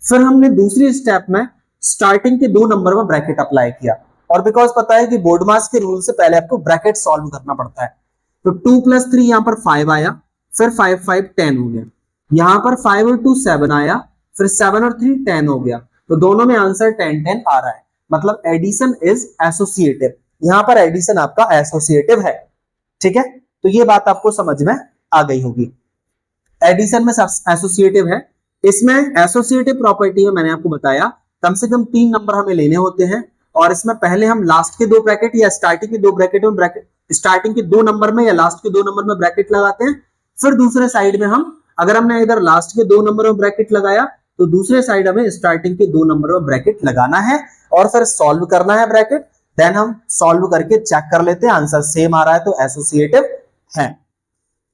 फिर हमने दूसरी स्टेप में स्टार्टिंग के 2 नंबर में ब्रैकेट अप्लाई किया, और बिकॉज पता है कि बोर्ड मास के रूल से पहले आपको ब्रैकेट सॉल्व करना पड़ता है। तो 2 + 3 यहाँ पर 5 आया, फिर 5 5 10 हो गया, यहाँ पर 5 और 2 7 आया, फिर 7 और 3 10 हो गया, तो दोनों में आंसर 10 10 आ रहा है, मतलब एडिशन इज एसोसिएटिव, यहाँ पर एडिशन आपका एसोसिएटिव है। ठीक है, तो ये बात आपको समझ में आ गई होगी। एडिशन में एसोसिएटिव है। इसमें एसोसिएटिव प्रॉपर्टी में मैंने आपको बताया कम से कम 3 नंबर हमें लेने होते हैं, और इसमें पहले हम लास्ट के 2 ब्रैकेट या स्टार्टिंग के 2 ब्रैकेट में स्टार्टिंग के 2 नंबर में या लास्ट के 2 नंबर में ब्रैकेट लगाते हैं, फिर दूसरे साइड में हम, अगर हमने इधर लास्ट के 2 नंबर में ब्रैकेट लगाया तो दूसरे साइड हमें स्टार्टिंग के 2 नंबर में ब्रैकेट लगाना है और फिर सॉल्व करना है ब्रैकेट, देन हम सॉल्व करके चेक कर लेते हैं आंसर सेम आ रहा है तो एसोसिएटिव है।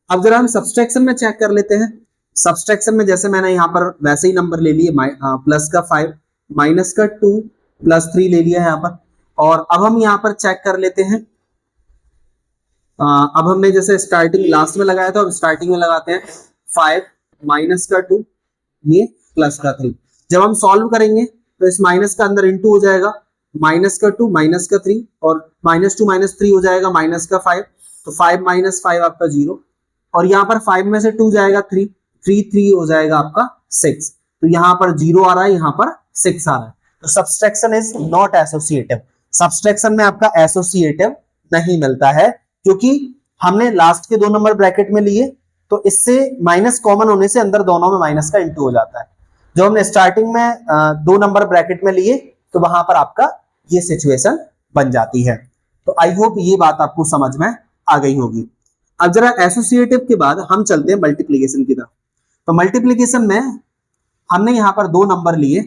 अब जरा हम सब्सट्रैक्शन में चेक कर लेते हैं। सब्सट्रैक्शन में जैसे मैंने यहाँ पर वैसे ही नंबर ले लिए, +5 -2 +3 ले लिया है यहाँ पर, और अब हम यहाँ पर चेक कर लेते हैं। अब हमने जैसे स्टार्टिंग लास्ट में लगाया था, अब स्टार्टिंग में लगाते हैं 5 -2 ये +3। जब हम सॉल्व करेंगे तो इस माइनस का अंदर इंटू हो जाएगा, माइनस का 2 माइनस का 3 और -2 - 3 हो जाएगा माइनस का 5, तो 5 - 5 आपका 0 और यहाँ पर 5 में से 2 जाएगा 3, 3 हो जाएगा आपका 6, तो यहाँ पर 0 आ रहा है, यहाँ पर 6 आ रहा है, तो subtraction is not associative. Subtraction में आपका एसोसिएटिव नहीं मिलता है क्योंकि हमने लास्ट के 2 नंबर ब्रैकेट में लिए, तो इससे माइनस कॉमन होने से अंदर दोनों में माइनस का इंटू हो जाता है। जो हमने स्टार्टिंग में 2 नंबर ब्रैकेट में लिए तो वहां पर आपका ये सिचुएशन बन जाती है। तो आई होप ये बात आपको समझ में आ गई होगी। अब जरा एसोसिएटिव के बाद हम चलते हैं मल्टीप्लीकेशन की तरफ। तो मल्टीप्लीकेशन में हमने यहां पर 2 नंबर लिए,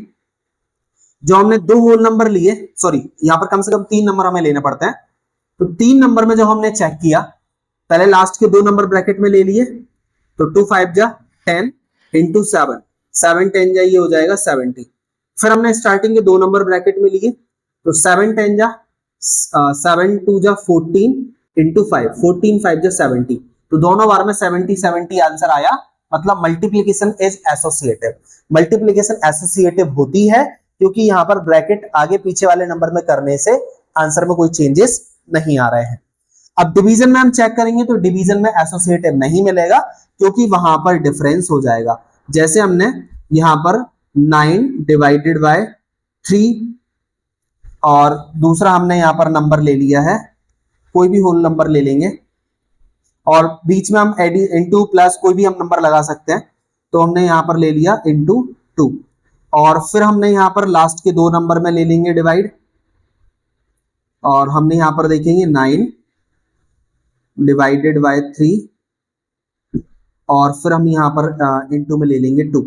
जो हमने 2 होल नंबर लिए, सॉरी यहां पर कम से कम 3 नंबर हमें लेने पड़ते हैं। तो 3 नंबर में जो हमने चेक किया, पहले लास्ट के 2 नंबर ब्रैकेट में ले लिए, तो 2 5 जा 10 इंटू 7, 7 10 जा ये हो जाएगा 70। फिर हमने स्टार्टिंग के 2 नंबर ब्रैकेट में लिए, तो 7 10 जा 7 2 जा 14 इंटू 5, 14 5 जा 70, तो दोनों बार में 70 70 आंसर आया। मतलब multiplication is associative. Multiplication associative होती है क्योंकि यहाँ पर ब्रैकेट आगे पीछे वाले नंबर में करने से आंसर में कोई चेंजेस नहीं आ रहे हैं। अब डिवीजन में हम चेक करेंगे तो डिवीजन में एसोसिएटिव नहीं मिलेगा क्योंकि वहां पर डिफरेंस हो जाएगा। जैसे हमने यहां पर 9 डिवाइडेड बाय 3 और दूसरा हमने यहां पर नंबर ले लिया है, कोई भी होल नंबर ले लेंगे और बीच में हम इंटू प्लस कोई भी हम नंबर लगा सकते हैं, तो हमने यहां पर ले लिया इंटू 2 और फिर हमने यहां पर लास्ट के 2 नंबर में ले लेंगे डिवाइड और हमने यहां पर देखेंगे 9 डिवाइडेड बाय 3 और फिर हम यहां पर इंटू में ले लेंगे 2।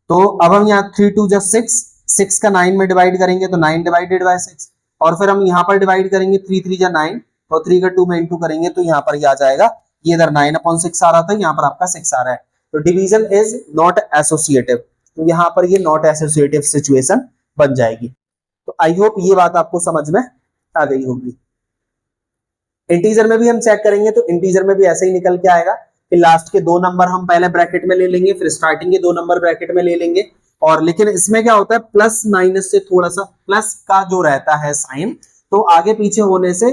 तो अब हम यहाँ 3 2 जा 6 का 9 में डिवाइड करेंगे तो 9 डिवाइडेड बाय 6 और फिर हम यहाँ पर डिवाइड करेंगे 3 3 जा 9 और 3 का 2 में इंटू करेंगे तो यहाँ पर ये आ जाएगा, ये इधर 9/6 आ रहा था, यहाँ पर आपका 6 आ रहा है। तो डिवीजन इज नॉट एसोसिएटिव, तो यहाँ पर ये नॉट एसोसिएटिव सिचुएशन बन जाएगी। तो आई होप ये बात आपको समझ में आ गई होगी। इंटीजर में भी हम चेक करेंगे तो इंटीजर में भी ऐसे ही निकल के आएगा कि लास्ट के 2 नंबर हम पहले ब्रैकेट में ले लेंगे, फिर स्टार्टिंग के 2 नंबर ब्रैकेट में ले लेंगे और लेकिन इसमें क्या होता है प्लस माइनस से थोड़ा सा प्लस का जो रहता है साइन, तो आगे पीछे होने से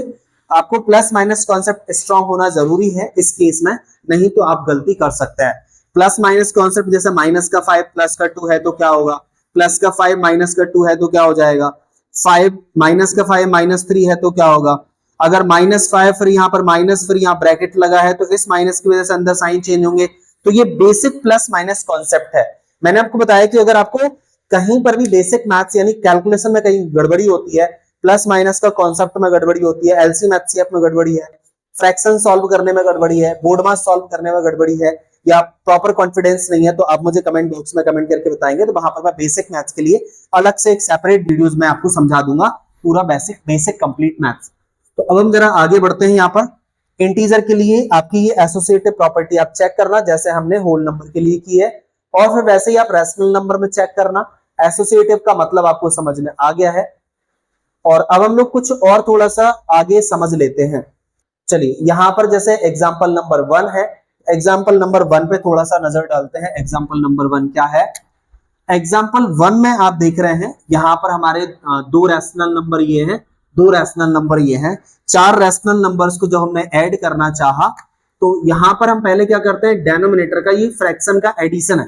आपको प्लस माइनस कॉन्सेप्ट स्ट्रांग होना जरूरी है इस केस में, नहीं तो आप गलती कर सकते हैं। प्लस माइनस कॉन्सेप्ट जैसे माइनस का 5 प्लस का 2 है तो क्या होगा, प्लस का 5 माइनस का 2 है तो क्या हो जाएगा, 5 माइनस का 5 -3 है तो क्या होगा, अगर -5 फिर यहाँ पर माइनस फिर यहाँ ब्रैकेट लगा है तो इस माइनस की वजह से अंदर साइन चेंज होंगे। तो ये बेसिक प्लस माइनस कॉन्सेप्ट है। मैंने आपको बताया कि अगर आपको कहीं पर भी बेसिक मैथ्स यानी कैलकुलेशन में कहीं गड़बड़ी होती है, प्लस माइनस का कॉन्सेप्ट में गड़बड़ी होती है, एलसीएम एचसीएफ में गड़बड़ी है, फ्रैक्शन सॉल्व करने में गड़बड़ी है, बोर्ड मास सॉल्व करने में गड़बड़ी है या प्रॉपर कॉन्फिडेंस नहीं है, तो आप मुझे कमेंट बॉक्स में कमेंट करके बताएंगे, तो वहां पर मैं बेसिक मैथ्स के लिए अलग से एक सेपरेट वीडियोस में आपको समझा दूंगा पूरा बेसिक कंप्लीट मैथ्स। तो अब हम जरा आगे बढ़ते हैं। यहाँ पर इंटीजर के लिए आपकी ये एसोसिएटिव प्रॉपर्टी आप चेक करना जैसे हमने होल नंबर के लिए की है, और फिर वैसे ही आप रैशनल नंबर में चेक करना। एसोसिएटिव का मतलब आपको समझ में आ गया है और अब हम लोग कुछ और थोड़ा सा आगे समझ लेते हैं। चलिए यहाँ पर जैसे एग्जाम्पल नंबर 1 है, एग्जाम्पल नंबर 1 पे थोड़ा सा नजर डालते हैं। एग्जाम्पल नंबर 1 क्या है? एग्जाम्पल 1 में आप देख रहे हैं यहाँ पर हमारे 2 रैशनल नंबर ये है, 2 रैशनल नंबर ये है, 4 रैशनल नंबर्स को जब हमने ऐड करना चाहा तो यहाँ पर हम पहले क्या करते हैं, डेनोमिनेटर का ये फ्रैक्शन का एडिशन है,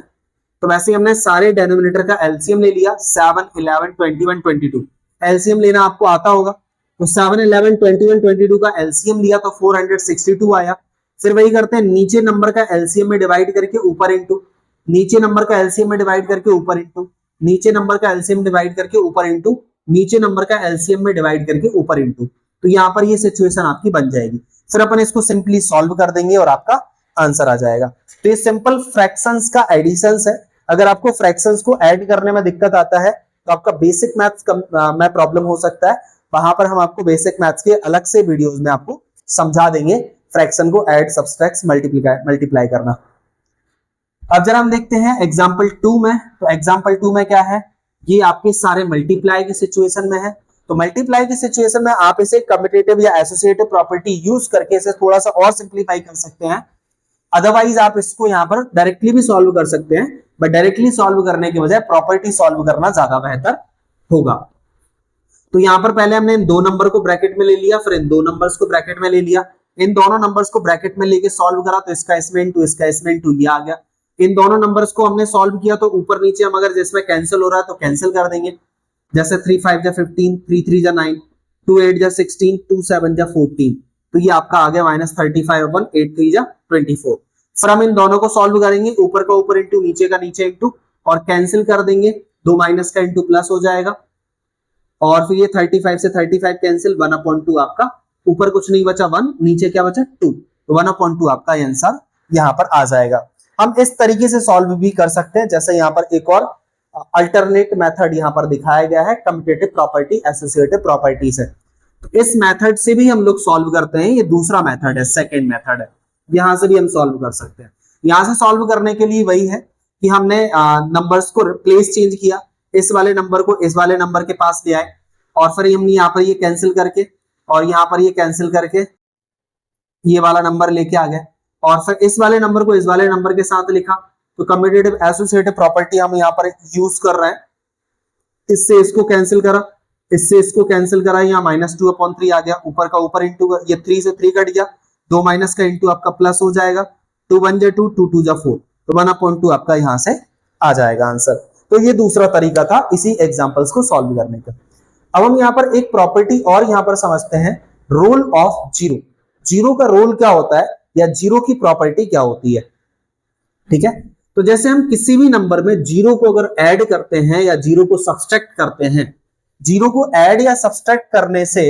तो वैसे हमने सारे डेनोमिनेटर का एलसीएम ले लिया। 7 11 21 22 एलसीएम लेना आपको आता होगा, तो 7 11 21 22 का एलसीएम लिया तो 462 आया। फिर वही करते हैं, नीचे नंबर का एलसीएम में डिवाइड करके ऊपर इंटू, नीचे नंबर का एलसीएम में डिवाइड करके ऊपर इंटू, नीचे नंबर का एलसीएम डिवाइड करके ऊपर इंटू, नीचे नंबर का एलसीएम में डिवाइड करके ऊपर इंटू। तो यहाँ पर ये सिचुएशन आपकी बन जाएगी। फिर अपन इसको सिंपली सॉल्व कर देंगे और आपका आंसर आ जाएगा। तो ये सिंपल फ्रैक्शंस का एडिशंस है। अगर आपको फ्रैक्शंस को ऐड करने में दिक्कत आता है तो आपका बेसिक मैथ्स में प्रॉब्लम हो सकता है, वहां पर हम आपको बेसिक मैथ्स के अलग से वीडियोस में आपको समझा देंगे फ्रैक्शन को ऐड सब्सट्रैक्ट मल्टीप्लाई करना। अब जरा हम देखते हैं एग्जाम्पल 2 में। तो एग्जाम्पल 2 में क्या है, ये आपके सारे मल्टीप्लाई की सिचुएशन में है। तो मल्टीप्लाई की सिचुएशन में आप इसे कम्यूटेटिव या एसोसिएटिव प्रॉपर्टी यूज करके इसे थोड़ा सा और सिंप्लीफाई कर सकते हैं। अदरवाइज आप इसको यहाँ पर डायरेक्टली भी सॉल्व कर सकते हैं, बट डायरेक्टली सॉल्व करने के बजाय प्रॉपर्टी सॉल्व करना ज्यादा बेहतर होगा। तो यहाँ पर पहले हमने इन दो नंबर को ब्रैकेट में ले लिया, फिर इन दो नंबर्स को ब्रैकेट में ले लिया, इन दोनों नंबर्स को ब्रैकेट में लेके सॉल्व करा तो इसका इसमें इंटू इसका इसमें इंटू ये आ गया। इन दोनों नंबर्स को हमने सॉल्व किया तो ऊपर नीचे हम अगर जिसमें कैंसिल हो रहा है तो कैंसिल कर देंगे, जैसे 3 5 जा 15, 3 3 जा 9, 2 8 जा 16, 2 7 जा 14, तो ये आपका आ गया -35 अपन 8 3 जा 24। फिर हम इन दोनों को सॉल्व करेंगे, ऊपर का ऊपर इंटू नीचे का नीचे इंटू और कैंसिल कर देंगे, दो माइनस का इंटू प्लस हो जाएगा और फिर ये 35 से 35 कैंसिल, 1/2 आपका ऊपर कुछ नहीं बचा 1, नीचे क्या बचा 2, तो 1/2 आपका आंसर यहाँ पर आ जाएगा। हम इस तरीके से सॉल्व भी कर सकते हैं, जैसे यहाँ पर एक और अल्टरनेट मेथड यहाँ पर दिखाया गया है कम्यूटेटिव प्रॉपर्टी एसोसिएटिव प्रॉपर्टी से। तो इस मेथड से भी हम लोग सॉल्व करते हैं, ये दूसरा मेथड है, सेकेंड मेथड है, यहां से भी हम सॉल्व कर सकते हैं। यहां से सॉल्व करने के लिए वही है कि हमने नंबर्स को प्लेस चेंज किया, इस वाले नंबर को इस वाले नंबर के पास ले आए और फिर हमने यहाँ पर ये कैंसिल करके और यहाँ पर ये कैंसिल करके ये वाला नंबर लेके आ गए और फिर इस वाले नंबर को इस वाले नंबर के साथ लिखा, तो कम्यूटेटिव एसोसिएटिव प्रॉपर्टी हम यहाँ पर यूज कर रहे हैं। इससे इसको कैंसिल करा, इससे इसको कैंसिल करा, यहाँ -2/3 आ गया, ऊपर का ऊपर इंटू, ये 3 से 3 कट गया, दो माइनस का इंटू आपका प्लस हो जाएगा, 2 1 जा 2, 2 2 जा 4, तो 1/2 आपका यहाँ से आ जाएगा आंसर। तो ये दूसरा तरीका था इसी एग्जांपल्स को सॉल्व करने का। अब हम यहाँ पर एक प्रॉपर्टी और यहाँ पर समझते हैं, रोल ऑफ जीरो। जीरो का रोल क्या होता है या जीरो की प्रॉपर्टी क्या होती है, ठीक है। तो जैसे हम किसी भी नंबर में जीरो को अगर ऐड करते हैं या जीरो को सब्सट्रैक्ट करते हैं, जीरो को ऐड या सब्सट्रैक्ट करने से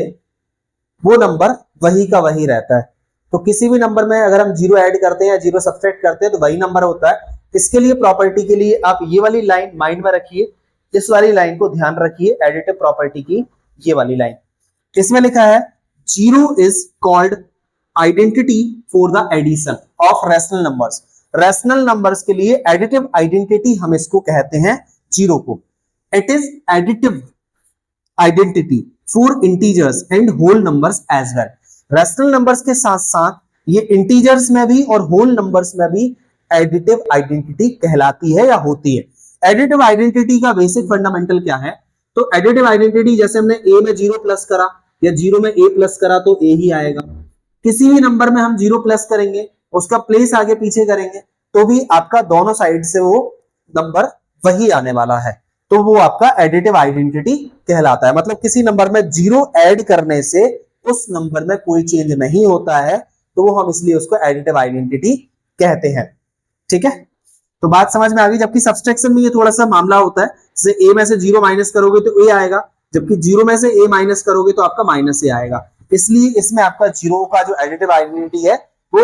वो नंबर वही का वही रहता है। तो किसी भी नंबर में अगर हम जीरो ऐड करते हैं या जीरो सब्सट्रैक्ट करते हैं तो वही नंबर होता है। इसके लिए प्रॉपर्टी के लिए आप ये वाली लाइन माइंड में रखिए, इस वाली लाइन को ध्यान रखिए, एडिटिव प्रॉपर्टी की ये वाली लाइन। इसमें लिखा है zero is called identity for the addition of rational numbers. Rational numbers के लिए एडिटिव आइडेंटिटी हम इसको कहते हैं जीरो को। It is additive identity for integers and whole numbers as well. Rational numbers के साथ साथ ये इंटीजर्स में भी और होल नंबर्स में भी एडिटिव आइडेंटिटी कहलाती है या होती है। एडिटिव आइडेंटिटी का बेसिक फंडामेंटल क्या है, तो एडिटिव आइडेंटिटी जैसे हमने ए में जीरो प्लस करा या जीरो में ए प्लस करा तो ए ही आएगा। किसी भी नंबर में हम जीरो प्लस करेंगे, उसका प्लेस आगे पीछे करेंगे तो भी आपका दोनों साइड से वो नंबर वही आने वाला है, तो वो आपका एडिटिव आइडेंटिटी कहलाता है। मतलब किसी नंबर में जीरो ऐड करने से उस नंबर में कोई चेंज नहीं होता है, तो वो हम इसलिए उसको एडिटिव आइडेंटिटी कहते हैं, ठीक है। तो बात समझ में आ गई। जबकि सब्सट्रैक्शन में ये थोड़ा सा मामला होता है, जैसे ए में से जीरो माइनस करोगे तो ए आएगा, जबकि जीरो में से ए माइनस करोगे तो आपका माइनस ए आएगा। इसलिए इसमें आपका जीरो का जो एडिटिव आइडेंटिटी है वो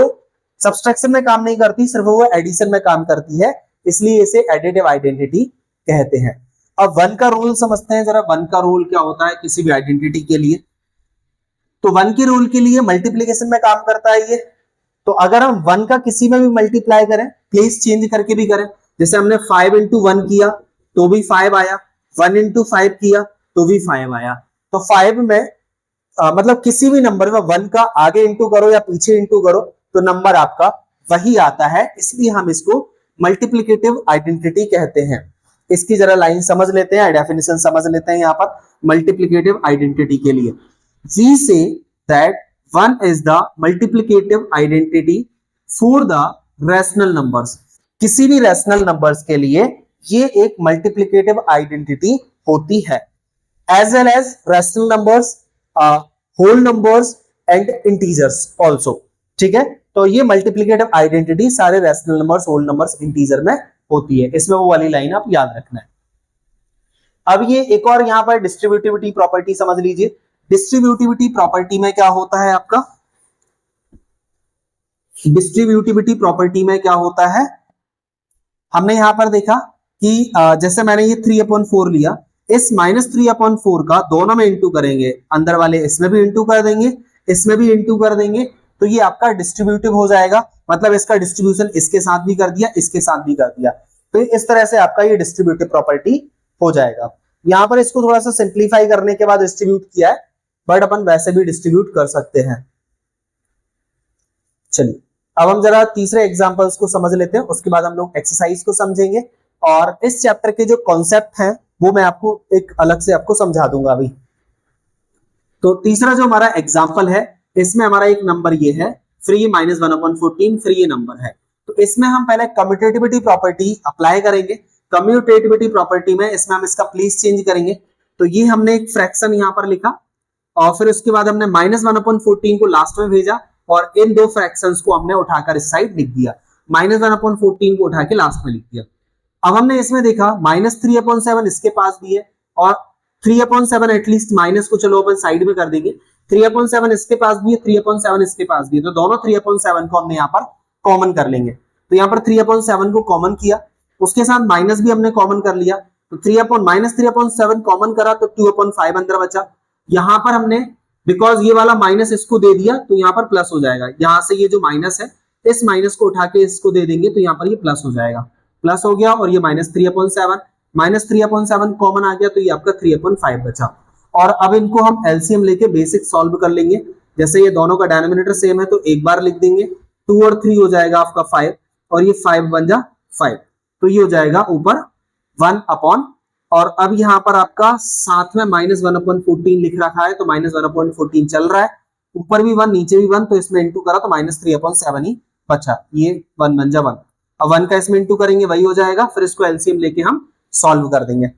सब्सट्रैक्शन में काम नहीं करती, सिर्फ वो एडिशन में काम करती है, इसलिए इसे एडिटिव आइडेंटिटी कहते हैं। अब वन का रोल समझते हैं जरा। वन का रोल क्या होता है किसी भी आइडेंटिटी के लिए, तो वन के रोल के लिए मल्टीप्लीकेशन में काम करता है ये। तो अगर हम वन का किसी में भी मल्टीप्लाई करें, प्लेस चेंज करके भी करें, जैसे हमने 5 into 1 किया तो भी 5 आया, 1 into 5 किया तो भी 5 आया। तो 5 में मतलब किसी भी नंबर में 1 का आगे इंटू करो या पीछे इंटू करो तो नंबर आपका वही आता है, इसलिए हम इसको मल्टीप्लिकेटिव आइडेंटिटी कहते हैं। इसकी जरा लाइन समझ लेते हैं, डेफिनेशन समझ लेते हैं। यहाँ पर मल्टीप्लिकेटिव आइडेंटिटी के लिए we say that 1 is the multiplicative identity for the rational numbers। किसी भी रैशनल नंबर्स के लिए ये एक मल्टीप्लिकेटिव आइडेंटिटी होती है, as well as rational numbers, whole numbers and integers also, ठीक है। तो ये मल्टीप्लिकेटिव आइडेंटिटी सारे rational numbers, whole numbers, integer में होती है। इसमें वो वाली लाइन आप याद रखना है। अब ये एक और यहाँ पर डिस्ट्रीब्यूटिविटी प्रॉपर्टी समझ लीजिए। डिस्ट्रीब्यूटिविटी प्रॉपर्टी में क्या होता है आपका, डिस्ट्रीब्यूटिविटी प्रॉपर्टी में क्या होता है, हमने यहां पर देखा कि जैसे मैंने ये 3/4 लिया, इस -3/4 का दोनों में इंटू करेंगे, अंदर वाले इसमें भी इंटू कर देंगे, इसमें भी इंटू कर देंगे, तो ये आपका डिस्ट्रीब्यूटिव हो जाएगा। मतलब इसका डिस्ट्रीब्यूशन इसके साथ भी कर दिया, इसके साथ भी कर दिया, तो इस तरह से आपका ये डिस्ट्रीब्यूटिव प्रॉपर्टी हो जाएगा। यहां पर इसको थोड़ा सा सिंप्लीफाई करने के बाद डिस्ट्रीब्यूट किया है, बट अपन वैसे भी डिस्ट्रीब्यूट कर सकते हैं। चलिए अब हम जरा तीसरे एग्जांपल्स को समझ लेते हैं, उसके बाद हम लोग एक्सरसाइज को समझेंगे और इस चैप्टर के जो कॉन्सेप्ट हैं वो मैं आपको एक अलग से आपको समझा दूंगा अभी। तो तीसरा जो हमारा एग्जाम्पल है, इसमें हमारा एक नंबर ये है फ्री -1/14 फ्री नंबर है। तो इसमें हम पहले कम्यूटेटिविटी प्रॉपर्टी अप्लाई करेंगे। कम्यूटेटिविटी प्रॉपर्टी में इसमें हम इसका प्लेस चेंज करेंगे। तो ये हमने एक फ्रैक्शन यहां पर लिखा और फिर उसके बाद हमने -1/14 को लास्ट में भेजा और इन दो फ्रैक्शंस को हमने उठाकर इस साइड लिख दिया। -1/14 को उठा के लास्ट में लिख दिया। अब हमने इसमें देखा -3/7 इसके पास भी है और 3/7 एटलीस्ट माइनस को चलो अपन साइड में कर देंगे। 3/7 इसके पास भी है, 3/7 इसके पास भी है, तो दोनों 3/7 को हमने यहाँ पर कॉमन कर लेंगे। तो यहाँ पर 3/7 को कॉमन किया, उसके साथ माइनस भी हमने कॉमन कर लिया। तो -3/7 कॉमन करा तो 2/5 अंदर बचा। यहाँ पर हमने बिकॉज ये वाला माइनस इसको दे दिया तो यहाँ पर प्लस हो जाएगा। यहाँ से ये जो माइनस है इस माइनस को उठा के इसको दे देंगे तो यहाँ पर ये प्लस हो जाएगा। प्लस हो गया और ये -3/7 कॉमन आ गया तो ये आपका 3/5 बचा। और अब इनको हम एलसीएम लेके बेसिक सॉल्व कर लेंगे। जैसे ये दोनों का डिनोमिनेटर सेम है तो एक बार लिख देंगे, 2 और 3 हो जाएगा आपका 5 और ये 5 बन जा 5, तो ये हो जाएगा ऊपर 1 अपॉन, और अब यहाँ पर आपका साथ में -1/14 लिख रखा है तो -1/14 चल रहा है, ऊपर भी 1 नीचे भी 1, तो इसमें इंटू करा तो -3/7 ही बचा, ये 1 बन जा 1। अब 1 का इसमें इंटू करेंगे वही हो जाएगा, फिर इसको एलसीएम लेके हम सॉल्व कर देंगे।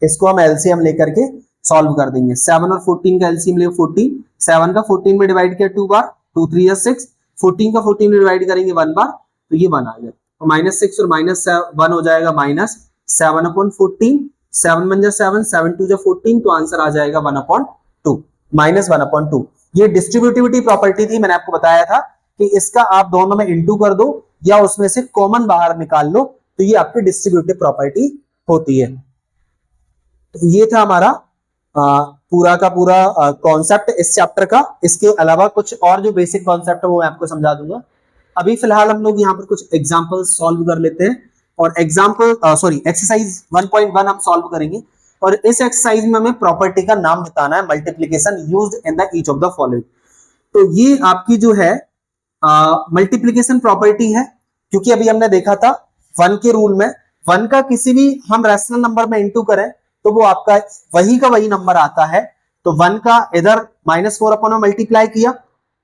इसको हम एलसीएम लेकर के सॉल्व कर देंगे। 7 और 14 का एलसीएम ले 14, 7 का 14 में डिवाइड किया 2 बार, 2 3 या 6, 14 का 14 में डिवाइड करेंगे 1 बार तो ये 1 आ गया। तो -6 और -1 हो जाएगा -7/14, 7 बन जा 7, 7 2 जा 14, तो आंसर आ जाएगा 1/2, -1/2। ये डिस्ट्रीब्यूटिविटी प्रॉपर्टी थी, मैंने आपको बताया था कि इसका आप दोनों में इंटू कर दो या उसमें से कॉमन बाहर निकाल लो तो ये आपकी डिस्ट्रीब्यूटिव प्रॉपर्टी होती है। तो ये था हमारा पूरा का पूरा कॉन्सेप्ट इस चैप्टर का। इसके अलावा कुछ और जो बेसिक कॉन्सेप्ट है वो मैं आपको समझा दूंगा। अभी फिलहाल हम लोग यहाँ पर कुछ एग्जांपल सॉल्व कर लेते हैं और एक्सरसाइज 1.1 हम सॉल्व करेंगे। और इस एक्सरसाइज में हमें प्रॉपर्टी का नाम बताना है, multiplication used in the each of the following. तो ये आपकी जो है मल्टीप्लीकेशन प्रॉपर्टी है, क्योंकि अभी हमने देखा था 1 के रूल में 1 का किसी भी हम रैशनल नंबर में इंटू करें तो वो आपका वही का वही नंबर आता है। तो 1 का इधर -4 में मल्टीप्लाई किया,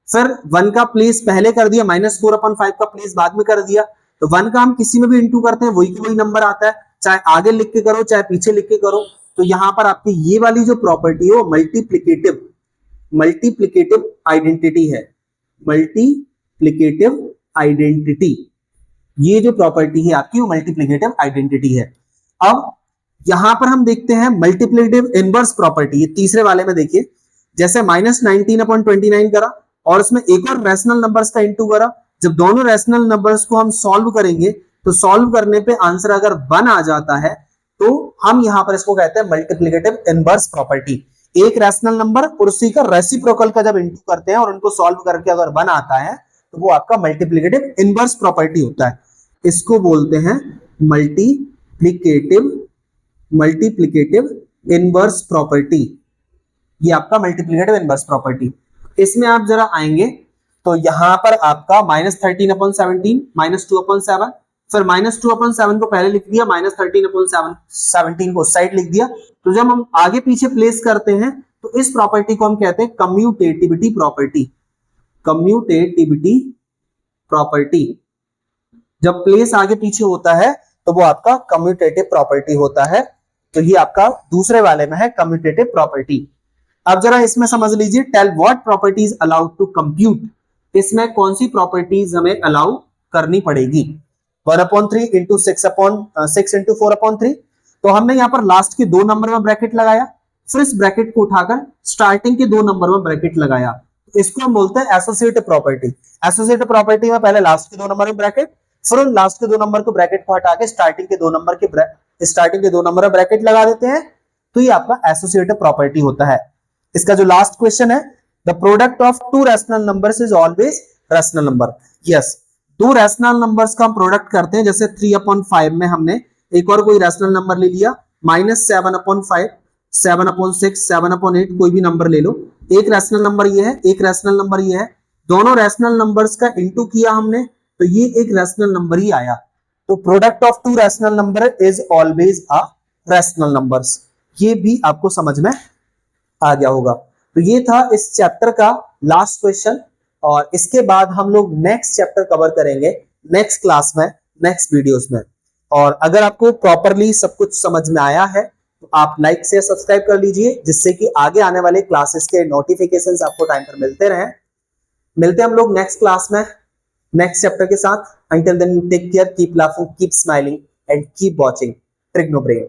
फिर 1 का प्लेस पहले कर दिया, -4/5 का प्लेस बाद में कर दिया। तो 1 का हम किसी में भी इंटू करते हैं वही का वही नंबर आता है, चाहे आगे लिख के करो चाहे पीछे लिख के करो। तो यहां पर आपकी ये वाली जो प्रॉपर्टी है वो मल्टीप्लिकेटिव आइडेंटिटी है। मल्टीप्लिकेटिव आइडेंटिटी, ये जो प्रॉपर्टी है आपकी वो मल्टीप्लिकेटिव आइडेंटिटी है। अब यहां पर हम देखते हैं मल्टीप्लिकेटिव इनवर्स प्रॉपर्टी, ये तीसरे वाले में देखिए, जैसे -19/29 करा और उसमें एक और रैशनल नंबर्स का इंटू करा। जब दोनों रैशनल नंबर्स को हम सॉल्व करेंगे तो सॉल्व करने पे आंसर अगर 1 आ जाता है तो हम यहां पर इसको कहते हैं मल्टीप्लिकेटिव इनवर्स प्रॉपर्टी। एक रैशनल नंबर और उसी का रेसिप्रोकल का जब इंटू करते हैं और उनको सॉल्व करके अगर 1 आता है तो वो आपका मल्टीप्लिकेटिव इनवर्स प्रॉपर्टी होता है। इसको बोलते हैं मल्टीप्लिकेटिव इनवर्स प्रॉपर्टी। ये आपका मल्टीप्लिकेटिव इनवर्स प्रॉपर्टी। इसमें आप जरा आएंगे तो यहां पर आपका -13/17, -2/7, फिर -2/7 को पहले लिख दिया, -13/17 को साइड लिख दिया। तो जब हम आगे पीछे प्लेस करते हैं तो इस प्रॉपर्टी को हम कहते हैं कम्यूटेटिविटी प्रॉपर्टी। कम्यूटेटिविटी प्रॉपर्टी, जब प्लेस आगे पीछे होता है तो वो आपका कम्यूटेटिव प्रॉपर्टी होता है। तो ये आपका दूसरे वाले में है कम्यूटेटिव प्रॉपर्टी। अब जरा इसमें समझ लीजिए, tell what properties allowed to compute, इसमें कौन सी प्रॉपर्टीज हमें अलाउ करनी पड़ेगी। 1/3 इंटू 6 इंटू 4/3। तो हमने यहाँ पर लास्ट के 2 नंबर में ब्रैकेट लगाया, फिर इस ब्रैकेट को उठाकर स्टार्टिंग के 2 नंबर में ब्रैकेट लगाया। तो इसको हम बोलते हैं एसोसिएटिव प्रॉपर्टी। एसोसिएटिव प्रॉपर्टी में पहले लास्ट के 2 नंबर में ब्रैकेट, फिर उन लास्ट के 2 नंबर को ब्रैकेट को हटा के स्टार्टिंग के 2 नंबर में ब्रैकेट लगा देते हैं। तो ये आपका एसोसिएटिव प्रॉपर्टी होता है। इसका जो लास्ट क्वेश्चन है, the product of 2 rational numbers is always rational number. Yes, 2 rational numbers का हम प्रोडक्ट करते हैं। जैसे 3/5 में हमने एक और कोई रैशनल नंबर ले लिया, -7/5, 7/6, 7/8, कोई भी नंबर ले लो। एक रैशनल नंबर ये है, एक रैशनल नंबर ये है, दोनों रैशनल नंबर्स का इंटू किया हमने तो ये एक रैशनल नंबर ही आया। तो product of 2 rational number is always a rational numbers. ये भी आपको समझ में आ गया होगा। तो ये था इस चैप्टर का लास्ट क्वेश्चन, और इसके बाद हम लोग नेक्स्ट चैप्टर कवर करेंगे नेक्स्ट क्लास में, नेक्स्ट वीडियोस में। और अगर आपको प्रॉपरली सब कुछ समझ में आया है तो आप लाइक से सब्सक्राइब कर लीजिए, जिससे कि आगे आने वाले क्लासेस के नोटिफिकेशंस आपको टाइम पर मिलते रहें। मिलते हैं हम लोग नेक्स्ट क्लास में नेक्स्ट चैप्टर के साथ। Until then take care, keep laughing, keep smiling and keep watching Trigno brain.